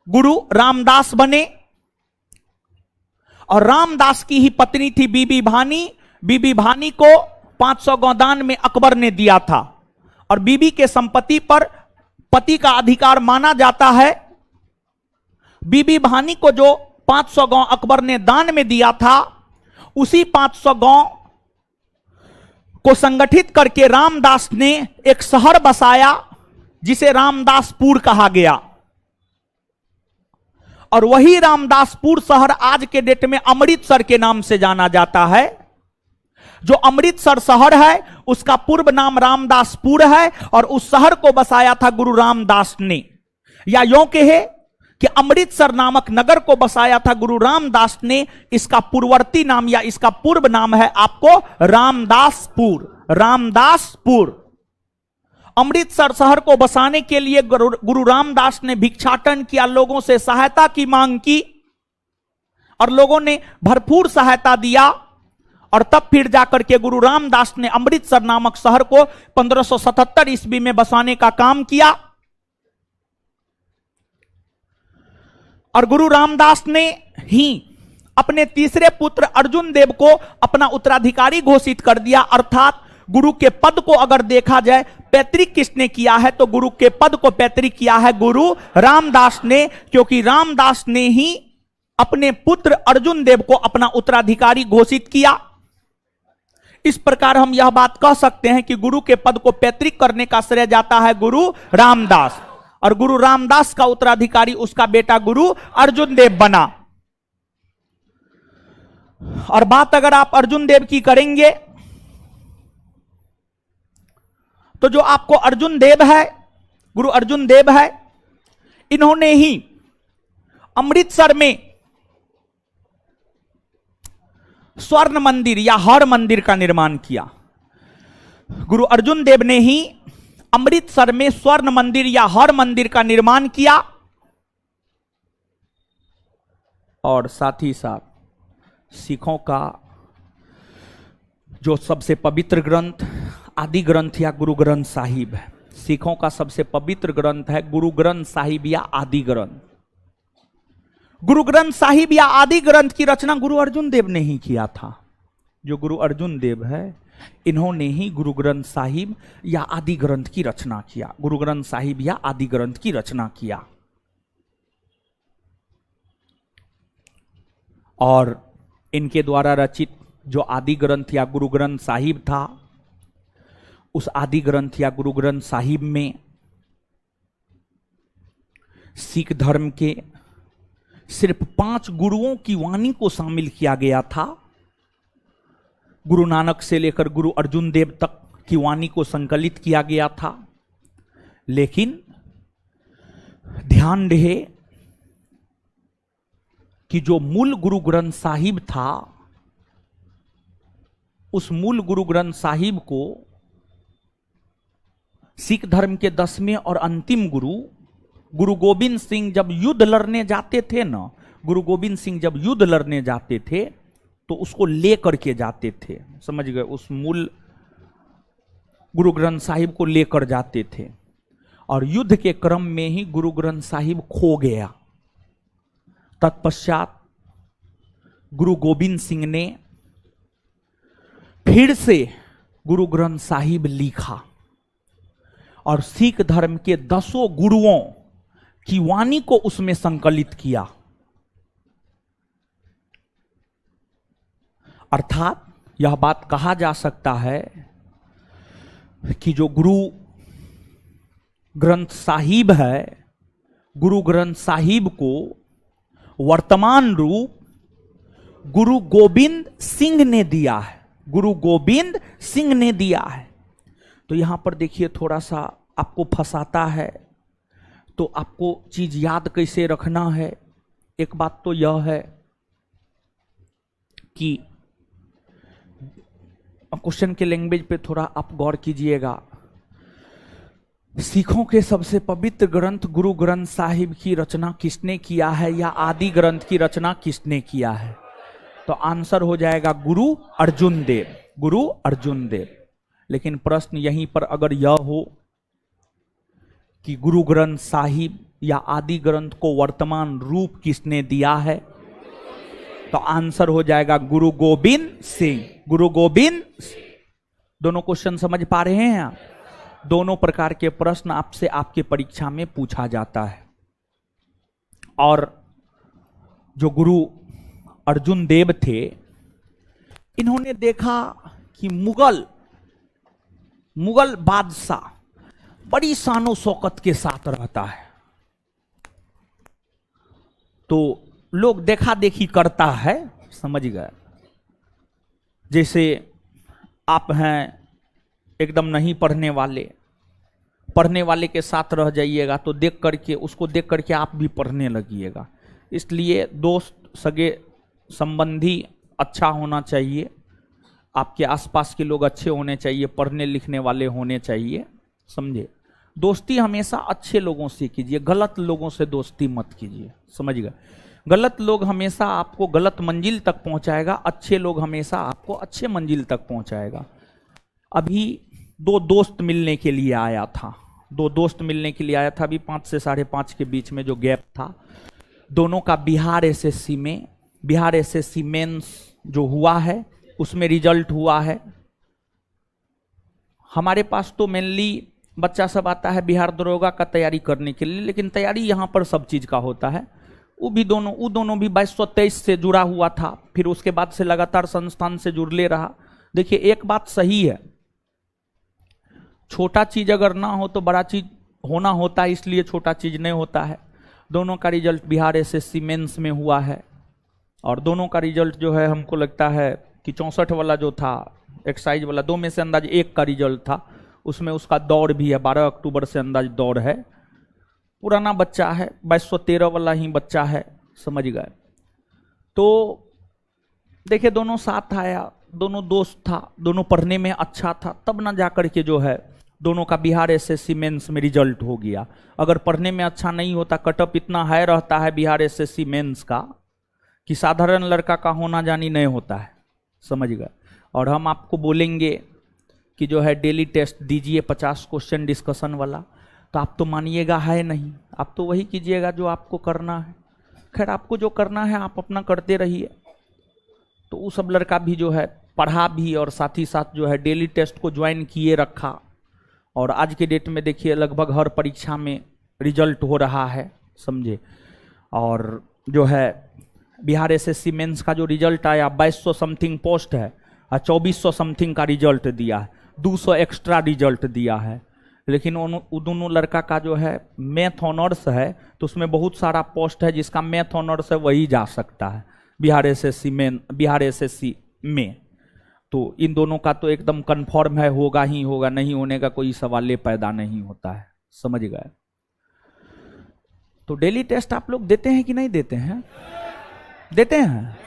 गुरु रामदास बने। और रामदास की ही पत्नी थी बीबी भानी। बीबी भानी को 500 गांव दान में अकबर ने दिया था और बीबी के संपत्ति पर पति का अधिकार माना जाता है। बीबी भानी को जो 500 गांव अकबर ने दान में दिया था, उसी 500 गांव को संगठित करके रामदास ने एक शहर बसाया जिसे रामदासपुर कहा गया। और वही रामदासपुर शहर आज के डेट में अमृतसर के नाम से जाना जाता है। जो अमृतसर शहर है उसका पूर्व नाम रामदासपुर है और उस शहर को बसाया था गुरु रामदास ने। या यूं कहे कि अमृतसर नामक नगर को बसाया था गुरु रामदास ने। इसका पूर्ववर्ती नाम या इसका पूर्व नाम है आपको रामदासपुर। रामदासपुर अमृतसर शहर को बसाने के लिए गुरु रामदास ने भिक्षाटन किया, लोगों से सहायता की मांग की और लोगों ने भरपूर सहायता दिया। और तब फिर जाकर के गुरु रामदास ने अमृतसर नामक शहर को 1577 ईस्वी में बसाने का काम किया। और गुरु रामदास ने ही अपने तीसरे पुत्र अर्जुन देव को अपना उत्तराधिकारी घोषित कर दिया। अर्थात गुरु के पद को अगर देखा जाए, पैतृक किसने किया है, तो गुरु के पद को पैतृक किया है गुरु रामदास ने, क्योंकि रामदास ने ही अपने पुत्र अर्जुन देव को अपना उत्तराधिकारी घोषित किया। इस प्रकार हम यह बात कह सकते हैं कि गुरु के पद को पैतृक करने का श्रेय जाता है गुरु रामदास। और गुरु रामदास का उत्तराधिकारी उसका बेटा गुरु अर्जुन देव बना। और बात अगर आप अर्जुन देव की करेंगे तो जो आपको अर्जुन देव है, गुरु अर्जुन देव है, इन्होंने ही अमृतसर में स्वर्ण मंदिर या हर मंदिर का निर्माण किया। गुरु अर्जुन देव ने ही अमृतसर में स्वर्ण मंदिर या हर मंदिर का निर्माण किया। और साथ ही साथ सिखों का जो सबसे पवित्र ग्रंथ आदि ग्रंथ या गुरु ग्रंथ साहिब है, सिखों का सबसे पवित्र ग्रंथ है गुरु ग्रंथ साहिब या आदि ग्रंथ। गुरु ग्रंथ साहिब या आदि ग्रंथ की रचना गुरु अर्जुन देव ने ही किया था। जो गुरु अर्जुन देव है, इन्होंने ही गुरु ग्रंथ साहिब या आदि ग्रंथ की रचना किया। गुरु ग्रंथ साहिब या आदि ग्रंथ की रचना किया। और इनके द्वारा रचित जो आदि ग्रंथ या गुरु ग्रंथ साहिब था, उस आदि ग्रंथ या गुरु ग्रंथ साहिब में सिख धर्म के सिर्फ 5 गुरुओं की वाणी को शामिल किया गया था। गुरु नानक से लेकर गुरु अर्जुन देव तक की वाणी को संकलित किया गया था। लेकिन ध्यान रहे कि जो मूल गुरु ग्रंथ साहिब था, उस मूल गुरु ग्रंथ साहिब को सिख धर्म के 10वें और अंतिम गुरु गुरु गोविंद सिंह जब युद्ध लड़ने जाते थे ना, गुरु गोविंद सिंह जब युद्ध लड़ने जाते थे तो उसको लेकर के जाते थे, समझ गए, उस मूल गुरु ग्रंथ साहिब को लेकर जाते थे। और युद्ध के क्रम में ही गुरु ग्रंथ साहिब खो गया। तत्पश्चात गुरु गोविंद सिंह ने फिर से गुरु ग्रंथ साहिब लिखा और सिख धर्म के 10 गुरुओं की वाणी को उसमें संकलित किया। अर्थात यह बात कहा जा सकता है कि जो गुरु ग्रंथ साहिब है, गुरु ग्रंथ साहिब को वर्तमान रूप गुरु गोविंद सिंह ने दिया है, गुरु गोविंद सिंह ने दिया है। तो यहां पर देखिए थोड़ा सा आपको फंसाता है, तो आपको चीज याद कैसे रखना है। एक बात तो यह है कि क्वेश्चन के लैंग्वेज पे थोड़ा आप गौर कीजिएगा। सिखों के सबसे पवित्र ग्रंथ गुरु ग्रंथ साहिब की रचना किसने किया है, या आदि ग्रंथ की रचना किसने किया है? तो आंसर हो जाएगा गुरु अर्जुन देव, गुरु अर्जुन देव। लेकिन प्रश्न यहीं पर अगर यह हो कि गुरु ग्रंथ साहिब या आदि ग्रंथ को वर्तमान रूप किसने दिया है, तो आंसर हो जाएगा गुरु गोविंद सिंह, गुरु गोविंद। दोनों क्वेश्चन समझ पा रहे हैं आप? दोनों प्रकार के प्रश्न आपसे आपके परीक्षा में पूछा जाता है। और जो गुरु अर्जुन देव थे, इन्होंने देखा कि मुगल बादशाह बड़ी शानो शौकत के साथ रहता है, तो लोग देखा देखी करता है, समझ गए। जैसे आप हैं एकदम नहीं पढ़ने वाले के साथ रह जाइएगा तो देख करके उसको देख करके आप भी पढ़ने लगिएगा। इसलिए दोस्त सगे संबंधी अच्छा होना चाहिए, आपके आसपास के लोग अच्छे होने चाहिए, पढ़ने लिखने वाले होने चाहिए, समझे। दोस्ती हमेशा अच्छे लोगों से कीजिए, गलत लोगों से दोस्ती मत कीजिए, समझ गए। गलत लोग हमेशा आपको गलत मंजिल तक पहुंचाएगा, अच्छे लोग हमेशा आपको अच्छे मंजिल तक पहुंचाएगा। अभी दो दोस्त मिलने के लिए आया था, अभी 5 से 5:30 के बीच में जो गैप था, दोनों का बिहार एसएससी मेंस जो हुआ है उसमें रिजल्ट हुआ है। हमारे पास तो मेनली बच्चा सब आता है बिहार दरोगा का तैयारी करने के लिए, लेकिन तैयारी यहाँ पर सब चीज का होता है। वो दोनों भी 2223 से जुड़ा हुआ था, फिर उसके बाद से लगातार संस्थान से जुड़ ले रहा। देखिए एक बात सही है, छोटा चीज अगर ना हो तो बड़ा चीज होना होता है, इसलिए छोटा चीज नहीं होता है। दोनों का रिजल्ट बिहार एसएससी मेंस में हुआ है, और दोनों का रिजल्ट जो है हमको लगता है कि 64 वाला जो था एक्साइज वाला, 2 में से अंदाज 1 का रिजल्ट था, उसमें उसका दौड़ भी है, 12 अक्टूबर से अंदाज दौड़ है। पुराना बच्चा है, 2213 वाला ही बच्चा है, समझ गए। तो देखिए दोनों साथ आया, दोनों दोस्त था, दोनों पढ़ने में अच्छा था, तब ना जाकर के जो है दोनों का बिहार एसएससी मेंस में रिजल्ट हो गया। अगर पढ़ने में अच्छा नहीं होता, कटअप इतना हाई रहता है बिहार एसएससी मेंस का कि साधारण लड़का का होना जानी नहीं होता है, समझ गए। और हम आपको बोलेंगे कि जो है डेली टेस्ट दीजिए 50 क्वेश्चन डिस्कशन वाला, तो आप तो मानिएगा है नहीं, आप तो वही कीजिएगा जो आपको करना है। खैर आपको जो करना है आप अपना करते रहिए। तो वो सब लड़का भी जो है पढ़ा भी और साथ ही साथ जो है डेली टेस्ट को ज्वाइन किए रखा, और आज के डेट में देखिए लगभग हर परीक्षा में रिजल्ट हो रहा है, समझे। और जो है बिहार एसएससी मेंस का जो रिजल्ट आया 2200 समथिंग पोस्ट है और 2400 समथिंग का रिजल्ट दिया है, 200 एक्स्ट्रा रिजल्ट दिया है। लेकिन दोनों लड़का का जो है मैथ ऑनर्स है, तो उसमें बहुत सारा पोस्ट है जिसका मैथ ऑनर्स है वही जा सकता है बिहार एसएससी में। तो इन दोनों का तो एकदम कंफर्म है, होगा ही होगा, नहीं होने का कोई सवाल पैदा नहीं होता है, समझ गए। तो डेली टेस्ट आप लोग देते हैं कि नहीं देते हैं? देते हैं।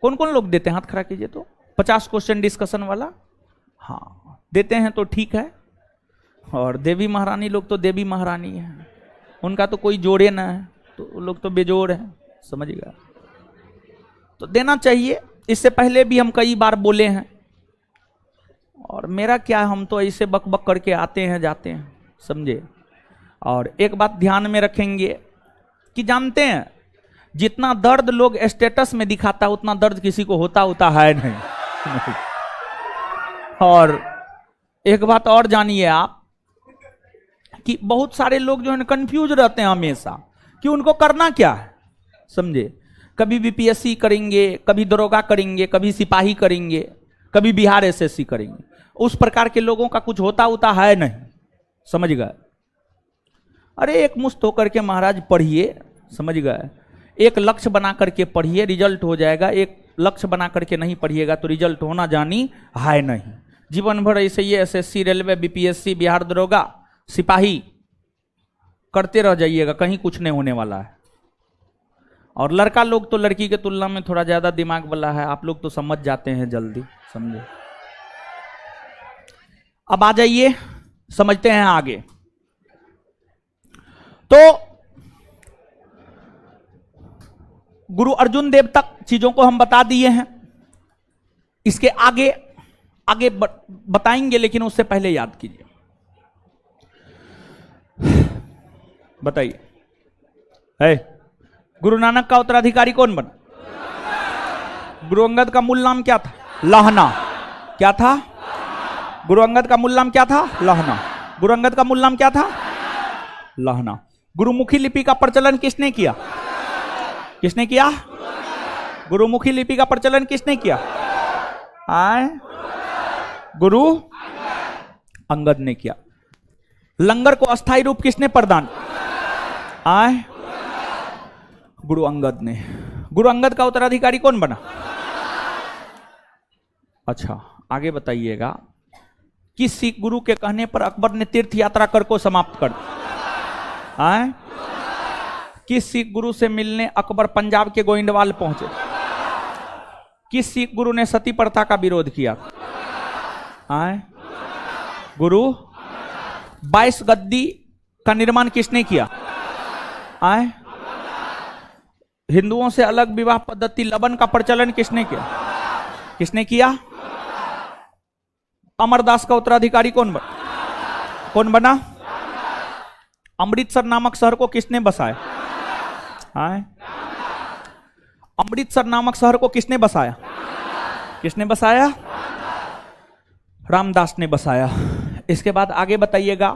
कौन कौन लोग देते हैं? हाथ खड़ा कीजिए। तो 50 क्वेश्चन डिस्कशन वाला, हाँ देते हैं तो ठीक है। और देवी महारानी लोग तो देवी महारानी है, उनका तो कोई जोड़े ना है, तो वो लोग तो बेजोड़ है, समझ गए। तो देना चाहिए। इससे पहले भी हम कई बार बोले हैं, और मेरा क्या, हम तो ऐसे बक बक करके आते हैं जाते हैं, समझे। और एक बात ध्यान में रखेंगे कि जानते हैं जितना दर्द लोग स्टेटस में दिखाता है उतना दर्द किसी को होता है नहीं। और एक बात और जानिए आप कि बहुत सारे लोग जो है कंफ्यूज रहते हैं हमेशा कि उनको करना क्या है, समझे। कभी बीपीएससी करेंगे, कभी दरोगा करेंगे, कभी सिपाही करेंगे, कभी बिहार एसएससी करेंगे। उस प्रकार के लोगों का कुछ होता है नहीं, समझ गए। अरे एक मुश्त होकर के महाराज पढ़िए, समझ गए। एक लक्ष्य बना करके पढ़िए, रिजल्ट हो जाएगा। एक लक्ष्य बना करके नहीं पढ़िएगा तो रिजल्ट होना जानी है नहीं। जीवन भर ऐसे ही एसएससी, रेलवे, बीपीएससी, बिहार दरोगा, सिपाही करते रह जाइएगा, कहीं कुछ नहीं होने वाला है। और लड़का लोग तो लड़की के तुलना में थोड़ा ज्यादा दिमाग वाला है, आप लोग तो समझ जाते हैं जल्दी, समझे। अब आ जाइए, समझते हैं आगे। तो गुरु अर्जुन देव तक चीजों को हम बता दिए हैं। इसके आगे आगे बताएंगे, लेकिन उससे पहले याद कीजिए। बताइए, है गुरु नानक का उत्तराधिकारी कौन बना? गुरु अंगद का मूल नाम क्या था? लाहना। क्या था? गुरु अंगद का मूल नाम क्या था? लाहना। गुरु अंगद का मूल नाम क्या था? लाहना। गुरुमुखी लिपि का प्रचलन किसने किया? किसने किया? गुरुमुखी लिपि का प्रचलन किसने किया? आए गुरु अंगद ने किया। लंगर को अस्थायी रूप किसने प्रदान? आए गुरु अंगद ने। गुरु अंगद का उत्तराधिकारी कौन बना? अच्छा, आगे बताइएगा। किस सिख गुरु के कहने पर अकबर ने तीर्थ यात्रा कर को समाप्त कर दिया? आए किस सिख गुरु से मिलने अकबर पंजाब के गोइंदवाल पहुंचे? किस सिख गुरु ने सती प्रथा का विरोध किया? आए गुरु। 22 गद्दी का निर्माण किसने किया? आए हिंदुओं से अलग विवाह पद्धति लबन का प्रचलन किसने किया? किसने किया? अमरदास का उत्तराधिकारी कौन बना? कौन बना? अमृतसर नामक शहर को किसने बसाया? आए अमृतसर नामक शहर को किसने बसाया? किसने बसाया? रामदास ने बसाया। इसके बाद आगे बताइएगा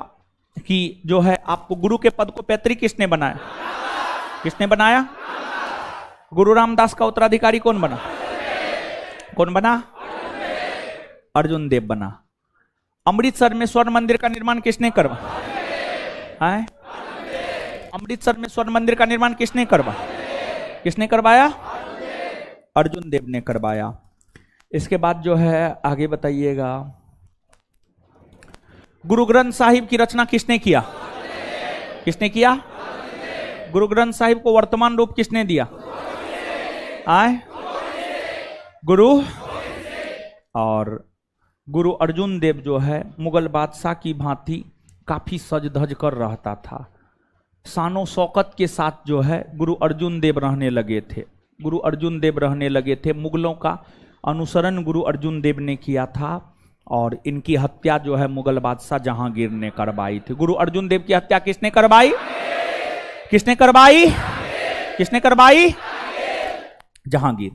कि जो है आपको गुरु के पद को पैतृक किसने बनाया? किसने बनाया? गुरु रामदास का उत्तराधिकारी कौन बना? कौन बना? अर्जुन देव बना। अमृतसर में स्वर्ण मंदिर का निर्माण किसने करवाया? अमृतसर में स्वर्ण मंदिर का निर्माण किसने करवाया? किसने करवाया? अर्जुन देव ने करवाया। इसके बाद जो है आगे बताइएगा, गुरु ग्रंथ साहिब की रचना किसने किया? किसने किया? गुरु ग्रंथ साहिब को वर्तमान रूप किसने दिया? आए गुरु। और गुरु अर्जुन देव जो है मुगल बादशाह की भांति काफी सज धज कर रहता था। शानो शौकत के साथ जो है गुरु अर्जुन देव रहने लगे थे। गुरु अर्जुन देव रहने लगे थे। मुगलों का अनुसरण गुरु अर्जुन देव ने किया था और इनकी हत्या जो है मुगल बादशाह जहांगीर ने करवाई थी। गुरु अर्जुन देव की हत्या किसने करवाई? किसने करवाई? किसने करवाई? जहांगीर।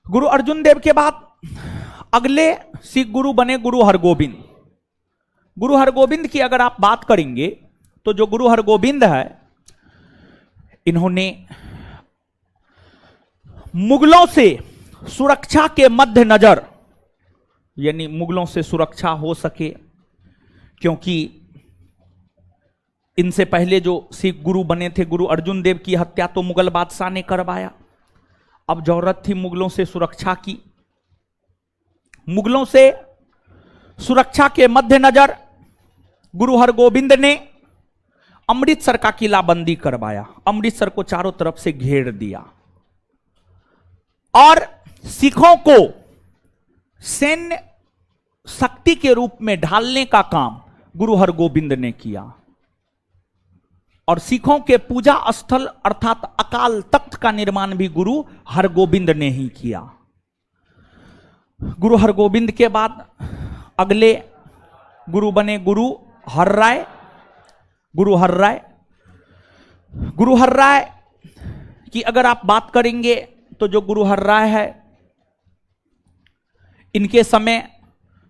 गुरु अर्जुन देव के बाद अगले सिख गुरु बने गुरु हरगोविंद। गुरु हरगोविंद की अगर आप बात करेंगे तो जो गुरु हरगोविंद है, इन्होंने मुगलों से सुरक्षा के मद्देनजर, यानी मुगलों से सुरक्षा हो सके, क्योंकि इनसे पहले जो सिख गुरु बने थे गुरु अर्जुन देव की हत्या तो मुगल बादशाह ने करवाया। अब जरूरत थी मुगलों से सुरक्षा की। मुगलों से सुरक्षा के मद्देनजर गुरु हरगोविंद ने अमृतसर का किलाबंदी करवाया। अमृतसर को चारों तरफ से घेर दिया और सिखों को सैन्य शक्ति के रूप में ढालने का काम गुरु हरगोविंद ने किया। और सिखों के पूजा स्थल अर्थात अकाल तख्त का निर्माण भी गुरु हरगोविंद ने ही किया। गुरु हरगोविंद के बाद अगले गुरु बने गुरु हर्राय। गुरु हर्राय, गुरु हर्राय की अगर आप बात करेंगे तो जो गुरु हर्राय है, इनके समय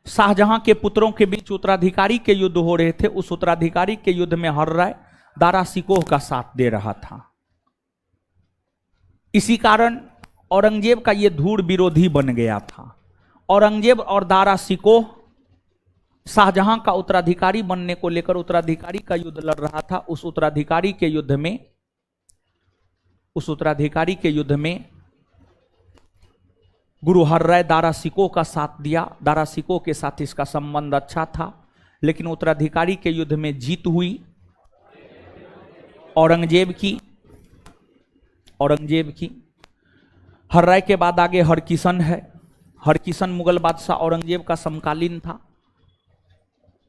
शाहजहां के पुत्रों के बीच उत्तराधिकारी के युद्ध हो रहे थे। उस उत्तराधिकारी के युद्ध में हर्राय दारा सिकोह का साथ दे रहा था। इसी कारण औरंगजेब का यह धूढ़ विरोधी बन गया था। औरंगजेब और दारा सिकोह शाहजहां का उत्तराधिकारी बनने को लेकर उत्तराधिकारी का युद्ध लड़ रहा था। उस उत्तराधिकारी के युद्ध में उस उत्तराधिकारी के युद्ध में गुरु हर्राय दारा सिकोह का साथ दिया। दारा सिकोह के साथ इसका संबंध अच्छा था, लेकिन उत्तराधिकारी के युद्ध में जीत हुई औरंगजेब की। हर्राय के बाद आगे हरकिशन है। हरकिशन मुगल बादशाह औरंगजेब का समकालीन था।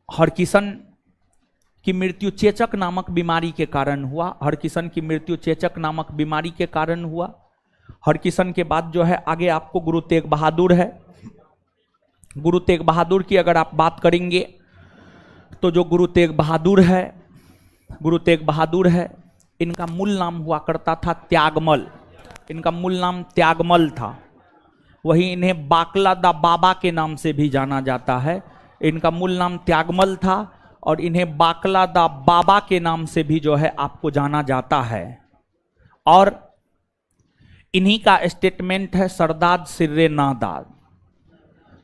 हरकिशन की मृत्यु चेचक नामक बीमारी के कारण हुआ। हरकिशन की मृत्यु चेचक नामक बीमारी के कारण हुआ। हरकिशन के बाद जो है आगे आपको गुरु तेग बहादुर है। गुरु तेग बहादुर की अगर आप बात करेंगे तो जो गुरु तेग बहादुर है, इनका मूल नाम हुआ करता था त्यागमल। इनका मूल नाम त्यागमल था। वही इन्हें बाकला दा बाबा के नाम से भी जाना जाता है। इनका मूल नाम त्यागमल था और इन्हें बाकला दा बाबा के नाम से भी जो है आपको जाना जाता है। और इन्हीं का स्टेटमेंट है सरदाद सिर्रे नादाद।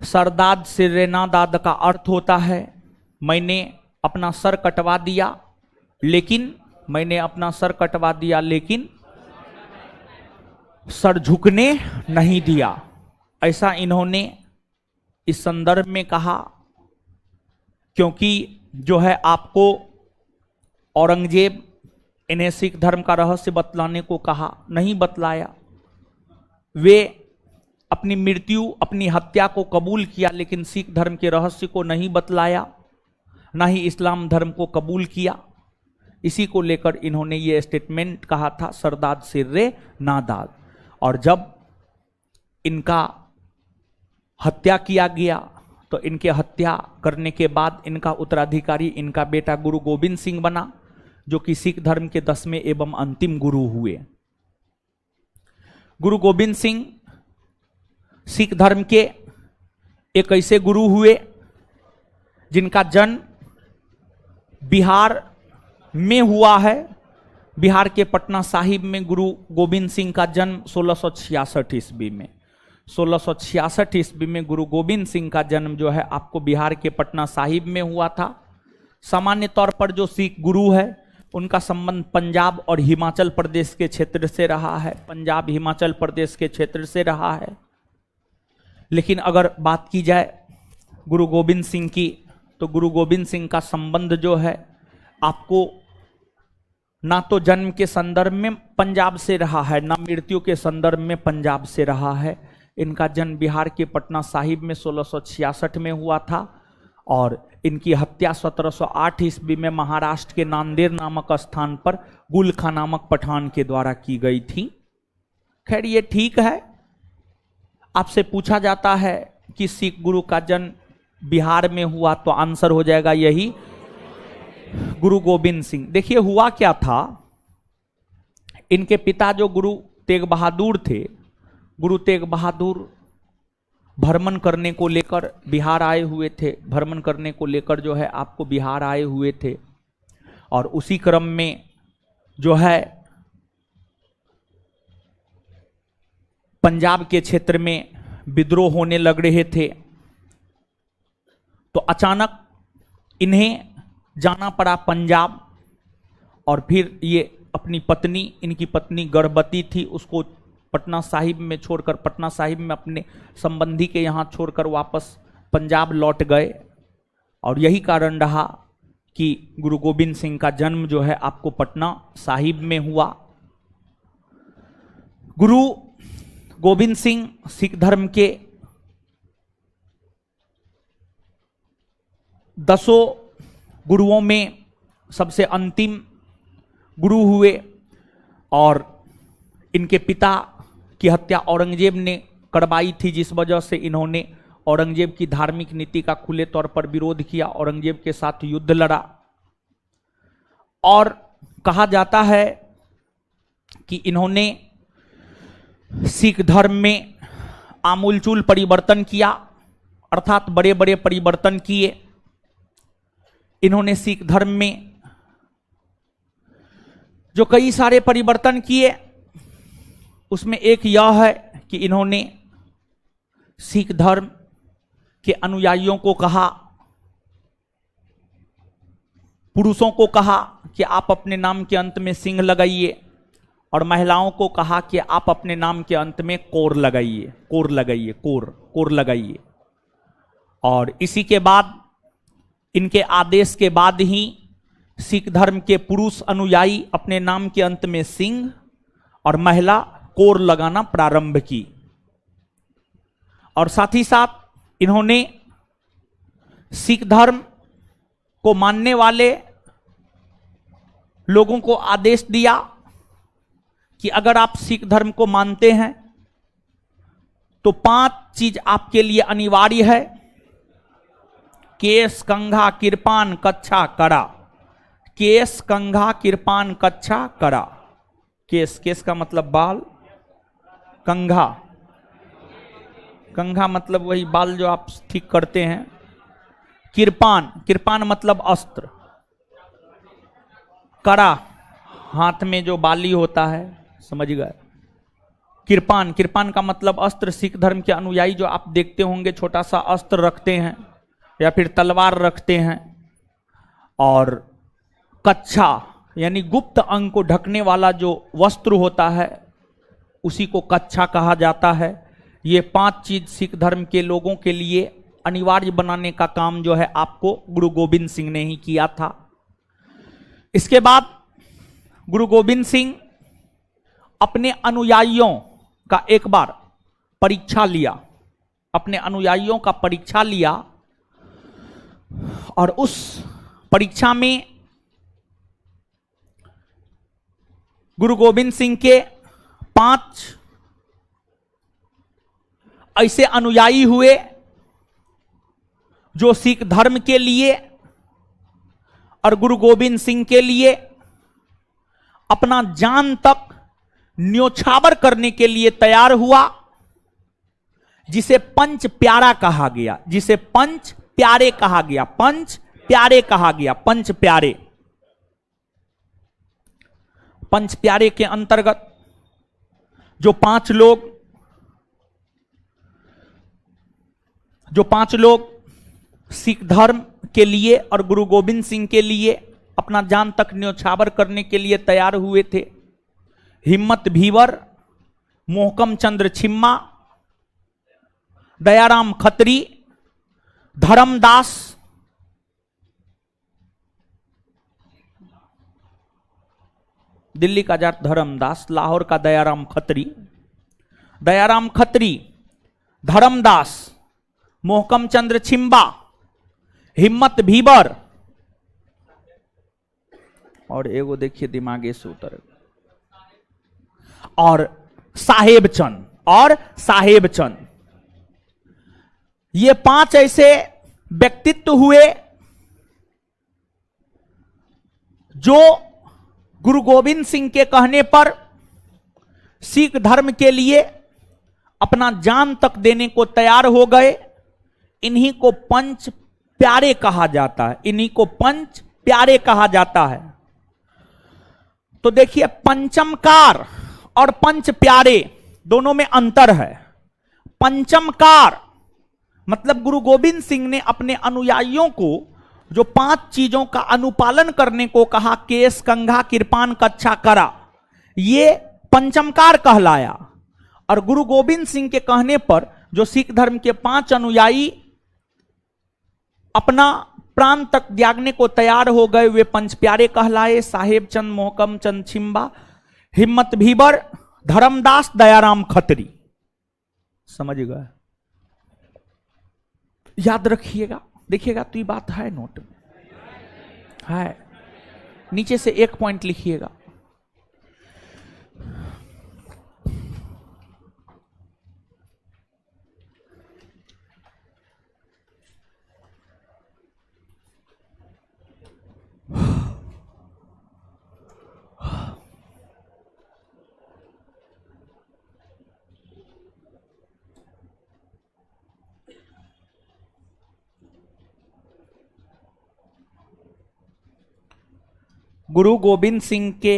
सरदाद सिर्रे नादाद का अर्थ होता है मैंने अपना सर कटवा दिया, लेकिन सर झुकने नहीं दिया। ऐसा इन्होंने इस संदर्भ में कहा, क्योंकि जो है आपको औरंगजेब इन्हें सिख धर्म का रहस्य बतलाने को कहा, नहीं बतलाया। वे अपनी मृत्यु, अपनी हत्या को कबूल किया, लेकिन सिख धर्म के रहस्य को नहीं बतलाया, ना ही इस्लाम धर्म को कबूल किया। इसी को लेकर इन्होंने ये स्टेटमेंट कहा था सरदाद सिर्रे नादाद। और जब इनका हत्या किया गया तो इनके हत्या करने के बाद इनका उत्तराधिकारी इनका बेटा गुरु गोविंद सिंह बना, जो कि सिख धर्म के 10वें एवं अंतिम गुरु हुए। गुरु गोविंद सिंह सिख धर्म के एक ऐसे गुरु हुए जिनका जन्म बिहार में हुआ है। बिहार के पटना साहिब में गुरु गोविंद सिंह का जन्म 1666 ईस्वी में। 1666 ईस्वी में गुरु गोविंद सिंह का जन्म जो है आपको बिहार के पटना साहिब में हुआ था। सामान्य तौर पर जो सिख गुरु है उनका संबंध पंजाब और हिमाचल प्रदेश के क्षेत्र से रहा है। पंजाब हिमाचल प्रदेश के क्षेत्र से रहा है। लेकिन अगर बात की जाए गुरु गोविंद सिंह की, तो गुरु गोविंद सिंह का संबंध जो है आपको ना तो जन्म के संदर्भ में पंजाब से रहा है, ना मृत्यु के संदर्भ में पंजाब से रहा है। इनका जन्म बिहार के पटना साहिब में 1666 में हुआ था और इनकी हत्या 1708 ईस्वी में महाराष्ट्र के नांदेड़ नामक स्थान पर गुल खां नामक पठान के द्वारा की गई थी। खैर ये ठीक है। आपसे पूछा जाता है कि सिख गुरु का जन्म बिहार में हुआ, तो आंसर हो जाएगा यही गुरु गोविंद सिंह। देखिए हुआ क्या था, इनके पिता जो गुरु तेग बहादुर थे, गुरु तेग बहादुर भ्रमण करने को लेकर बिहार आए हुए थे। भ्रमण करने को लेकर जो है आपको बिहार आए हुए थे और उसी क्रम में जो है पंजाब के क्षेत्र में विद्रोह होने लग रहे थे। तो अचानक इन्हें जाना पड़ा पंजाब और फिर ये अपनी पत्नी, इनकी पत्नी गर्भवती थी, उसको पटना साहिब में छोड़कर, पटना साहिब में अपने संबंधी के यहाँ छोड़कर वापस पंजाब लौट गए। और यही कारण रहा कि गुरु गोविंद सिंह का जन्म जो है आपको पटना साहिब में हुआ। गुरु गोविंद सिंह सिख धर्म के 10 गुरुओं में सबसे अंतिम गुरु हुए और इनके पिता की हत्या औरंगजेब ने करवाई थी, जिस वजह से इन्होंने औरंगजेब की धार्मिक नीति का खुले तौर पर विरोध किया, औरंगजेब के साथ युद्ध लड़ा। और कहा जाता है कि इन्होंने सिख धर्म में आमूलचूल परिवर्तन किया, अर्थात बड़े बड़े परिवर्तन किए। इन्होंने सिख धर्म में जो कई सारे परिवर्तन किए, उसमें एक यह है कि इन्होंने सिख धर्म के अनुयायियों को कहा, पुरुषों को कहा कि आप अपने नाम के अंत में सिंह लगाइए, और महिलाओं को कहा कि आप अपने नाम के अंत में कोर लगाइए, कोर लगाइए, कोर कोर लगाइए। और इसी के बाद, इनके आदेश के बाद ही सिख धर्म के पुरुष अनुयायी अपने नाम के अंत में सिंह और महिला कोर लगाना प्रारंभ की। और साथ ही साथ इन्होंने सिख धर्म को मानने वाले लोगों को आदेश दिया कि अगर आप सिख धर्म को मानते हैं तो 5 चीज आपके लिए अनिवार्य है। केस, कंघा, किरपान, कच्छा, कड़ा। केस, कंघा, किरपान, कच्छा, कड़ा। केस, केस का मतलब बाल, कंघा, कंघा मतलब वही बाल जो आप ठीक करते हैं। किरपान, किरपान मतलब अस्त्र। कड़ा, हाथ में जो बाली होता है, समझ गए। किरपान, किरपान का मतलब अस्त्र। सिख धर्म के अनुयायी जो आप देखते होंगे छोटा सा अस्त्र रखते हैं या फिर तलवार रखते हैं। और कच्छा यानी गुप्त अंग को ढकने वाला जो वस्त्र होता है उसी को कच्छा कहा जाता है। ये 5 चीज सिख धर्म के लोगों के लिए अनिवार्य बनाने का काम जो है आपको गुरु गोविंद सिंह ने ही किया था। इसके बाद गुरु गोविंद सिंह अपने अनुयायियों का एक बार परीक्षा लिया, अपने अनुयायियों का परीक्षा लिया। और उस परीक्षा में गुरु गोविंद सिंह के 5 ऐसे अनुयायी हुए जो सिख धर्म के लिए और गुरु गोविंद सिंह के लिए अपना जान तक न्योछावर करने के लिए तैयार हुआ, जिसे पंच प्यारा कहा गया, जिसे पंच प्यारे कहा गया, पंच प्यारे कहा गया, पंच प्यारे। पंच प्यारे के अंतर्गत जो 5 लोग सिख धर्म के लिए और गुरु गोविंद सिंह के लिए अपना जान तक न्योछावर करने के लिए तैयार हुए थे। हिम्मत भीवर, मोहकम चंद्र छिम्मा, दयाराम खत्री, धर्मदास, दिल्ली का जाट धर्मदास, लाहौर का दयाराम खत्री, दयाराम खत्री, धर्मदास, मोहकम चंद्र छिम्बा, हिम्मत भीवर और एगो देखिए दिमागे से उतर, और साहेब चंद, और साहेब चंद। ये 5 ऐसे व्यक्तित्व हुए जो गुरु गोविंद सिंह के कहने पर सिख धर्म के लिए अपना जान तक देने को तैयार हो गए। इन्हीं को पंच प्यारे कहा जाता है, इन्हीं को पंच प्यारे कहा जाता है। तो देखिए, पंचमकार और पंच प्यारे दोनों में अंतर है। पंचमकार मतलब गुरु गोविंद सिंह ने अपने अनुयायियों को जो 5 चीजों का अनुपालन करने को कहा, केस, कंघा, किरपान, कच्छा, कड़ा, ये पंचमकार कहलाया। और गुरु गोविंद सिंह के कहने पर जो सिख धर्म के 5 अनुयायी अपना प्राण तक त्यागने को तैयार हो गए, वे पंच प्यारे कहलाए। साहेब चंद, मोहकम चंद छिम्बा, हिम्मत भीवर, धर्मदास, दयाराम खत्री। समझ गए? याद रखिएगा, देखिएगा तो ये बात है, नोट में है, नीचे से एक पॉइंट लिखिएगा। गुरु गोविंद सिंह के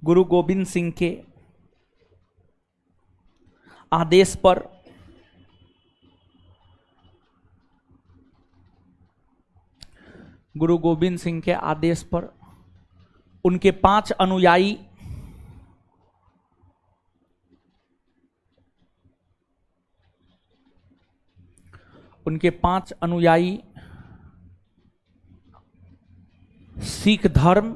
गुरु गोविंद सिंह के आदेश पर गुरु गोविंद सिंह के आदेश पर उनके 5 अनुयायी सिख धर्म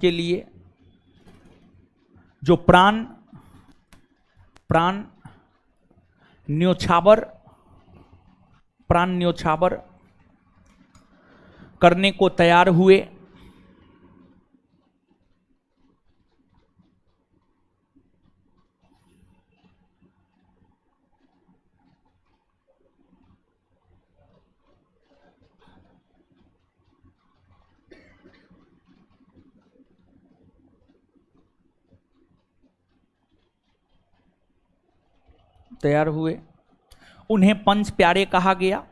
के लिए जो प्राण न्योछावर करने को तैयार हुए। उन्हें पंच प्यारे कहा गया।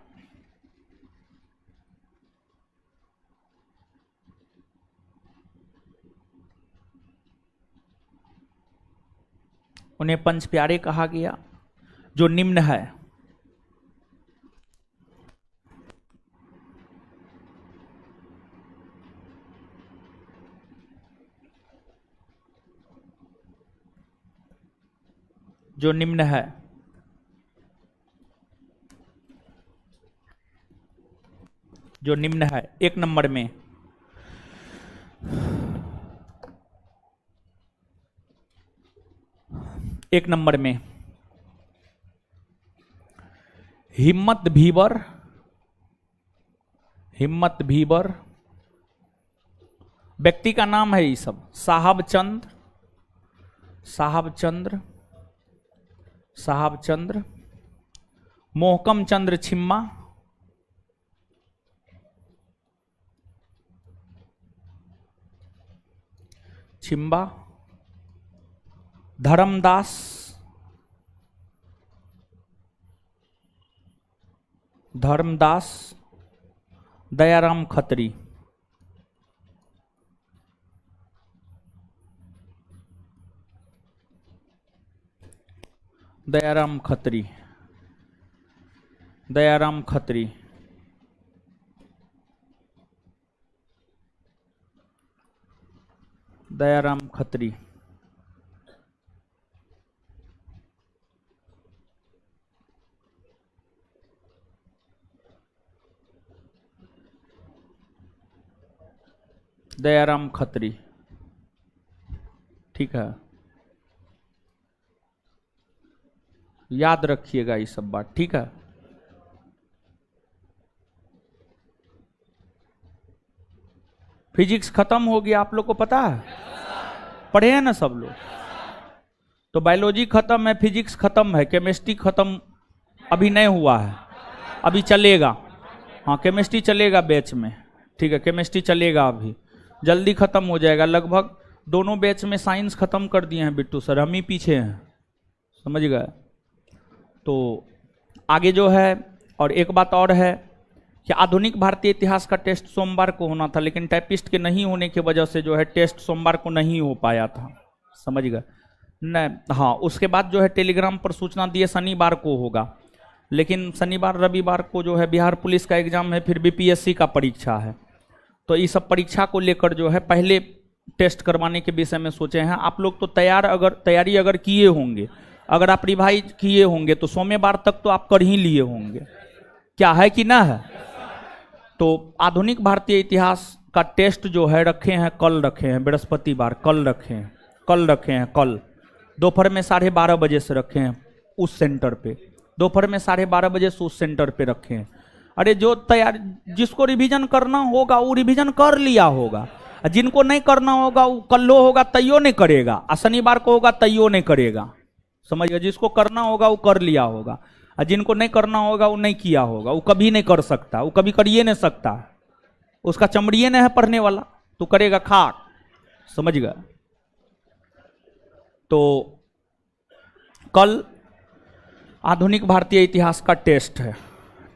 जो निम्न है। एक नंबर में हिम्मत भीवर व्यक्ति का नाम है। ये सब साहब चंद्र मोहकम चंद्र छिम्बा धर्मदास दयाराम खत्री। दयाराम खत्री ठीक है, याद रखिएगा ये सब बात, ठीक है। फिजिक्स खत्म हो गया, आप लोग को पता है, पढ़े हैं ना सब लोग। तो बायोलॉजी खत्म है, फिजिक्स खत्म है, केमिस्ट्री खत्म अभी नहीं हुआ है, अभी चलेगा। हाँ, केमिस्ट्री चलेगा बैच में, ठीक है, केमिस्ट्री चलेगा, अभी जल्दी खत्म हो जाएगा। लगभग दोनों बैच में साइंस खत्म कर दिए हैं बिट्टू सर, हम ही पीछे हैं, समझ गए। तो आगे जो है, और एक बात और है कि आधुनिक भारतीय इतिहास का टेस्ट सोमवार को होना था, लेकिन टाइपिस्ट के नहीं होने की वजह से जो है टेस्ट सोमवार को नहीं हो पाया था, समझ गए नहीं। हाँ, उसके बाद जो है टेलीग्राम पर सूचना दिए शनिवार को होगा, लेकिन शनिवार रविवार को जो है बिहार पुलिस का एग्जाम है, फिर बीपीएससी का परीक्षा है। तो इस सब परीक्षा को लेकर जो है पहले टेस्ट करवाने के विषय में सोचे हैं। आप लोग तो तैयारी अगर किए होंगे, अगर आप रिवाइज किए होंगे तो सोमवार तक तो आप कर ही लिए होंगे, क्या है कि ना है। तो आधुनिक भारतीय इतिहास का टेस्ट जो है रखे हैं, कल रखे हैं, बृहस्पतिवार कल रखे हैं, कल दोपहर में 12:30 बजे से रखे हैं उस सेंटर पे, दोपहर में 12:30 बजे से उस सेंटर पे रखे हैं। अरे जो तैयार, जिसको रिवीजन करना होगा वो रिवीजन कर लिया होगा, जिनको नहीं करना होगा वो कल्लो होगा तैयो नहीं करेगा, और शनिवार को होगा तैयो नहीं करेगा, समझ गए। जिसको करना होगा वो कर लिया होगा, और जिनको नहीं करना होगा वो नहीं किया होगा, वो कभी नहीं कर सकता, वो कभी करिए नहीं सकता, उसका चमड़िए नहीं है पढ़ने वाला, तो करेगा खाक, समझ गए। तो कल आधुनिक भारतीय इतिहास का टेस्ट है,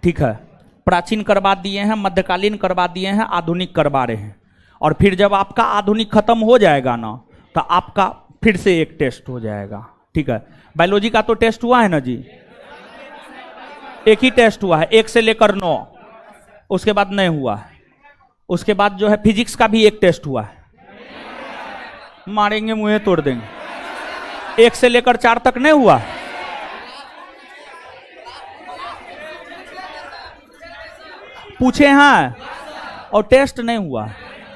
ठीक है। प्राचीन करवा दिए हैं, मध्यकालीन करवा दिए हैं, आधुनिक करवा रहे हैं। और फिर जब आपका आधुनिक खत्म हो जाएगा ना, तो आपका फिर से एक टेस्ट हो जाएगा। ठीक है, बायोलॉजी का तो टेस्ट हुआ है ना जी, एक ही टेस्ट हुआ है, 1 से लेकर 9, उसके बाद नहीं हुआ है। उसके बाद जो है फिजिक्स का भी एक टेस्ट हुआ है, मारेंगे मुंह तोड़ देंगे। 1 से लेकर 4 तक नहीं हुआ, पूछे हैं, और टेस्ट नहीं हुआ।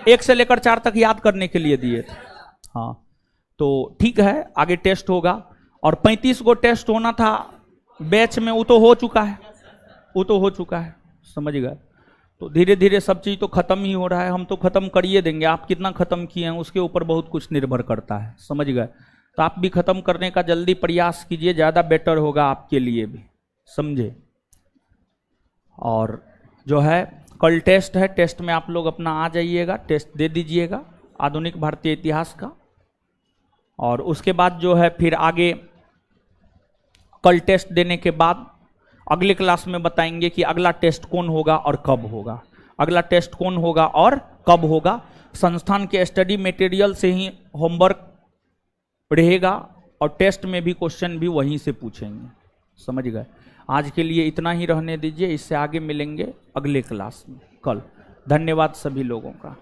1 से लेकर 4 तक याद करने के लिए दिए थे। हाँ, तो ठीक है, आगे टेस्ट होगा। और 35 गो टेस्ट होना था बैच में, वो तो हो चुका है, वो तो हो चुका है, समझ गए। तो धीरे धीरे सब चीज़ तो खत्म ही हो रहा है, हम तो खत्म करिए देंगे। आप कितना खत्म किए हैं उसके ऊपर बहुत कुछ निर्भर करता है, समझ गए। तो आप भी खत्म करने का जल्दी प्रयास कीजिए, ज़्यादा बेटर होगा आपके लिए भी, समझे। और जो है कल टेस्ट है, टेस्ट में आप लोग अपना आ जाइएगा, टेस्ट दे दीजिएगा आधुनिक भारतीय इतिहास का। और उसके बाद जो है फिर आगे कल टेस्ट देने के बाद अगले क्लास में बताएंगे कि अगला टेस्ट कौन होगा और कब होगा। अगला टेस्ट कौन होगा और कब होगा, संस्थान के स्टडी मटेरियल से ही होमवर्क रहेगा, और टेस्ट में भी क्वेश्चन भी वहीं से पूछेंगे, समझ गए। आज के लिए इतना ही रहने दीजिए, इससे आगे मिलेंगे अगले क्लास में कल। धन्यवाद सभी लोगों का।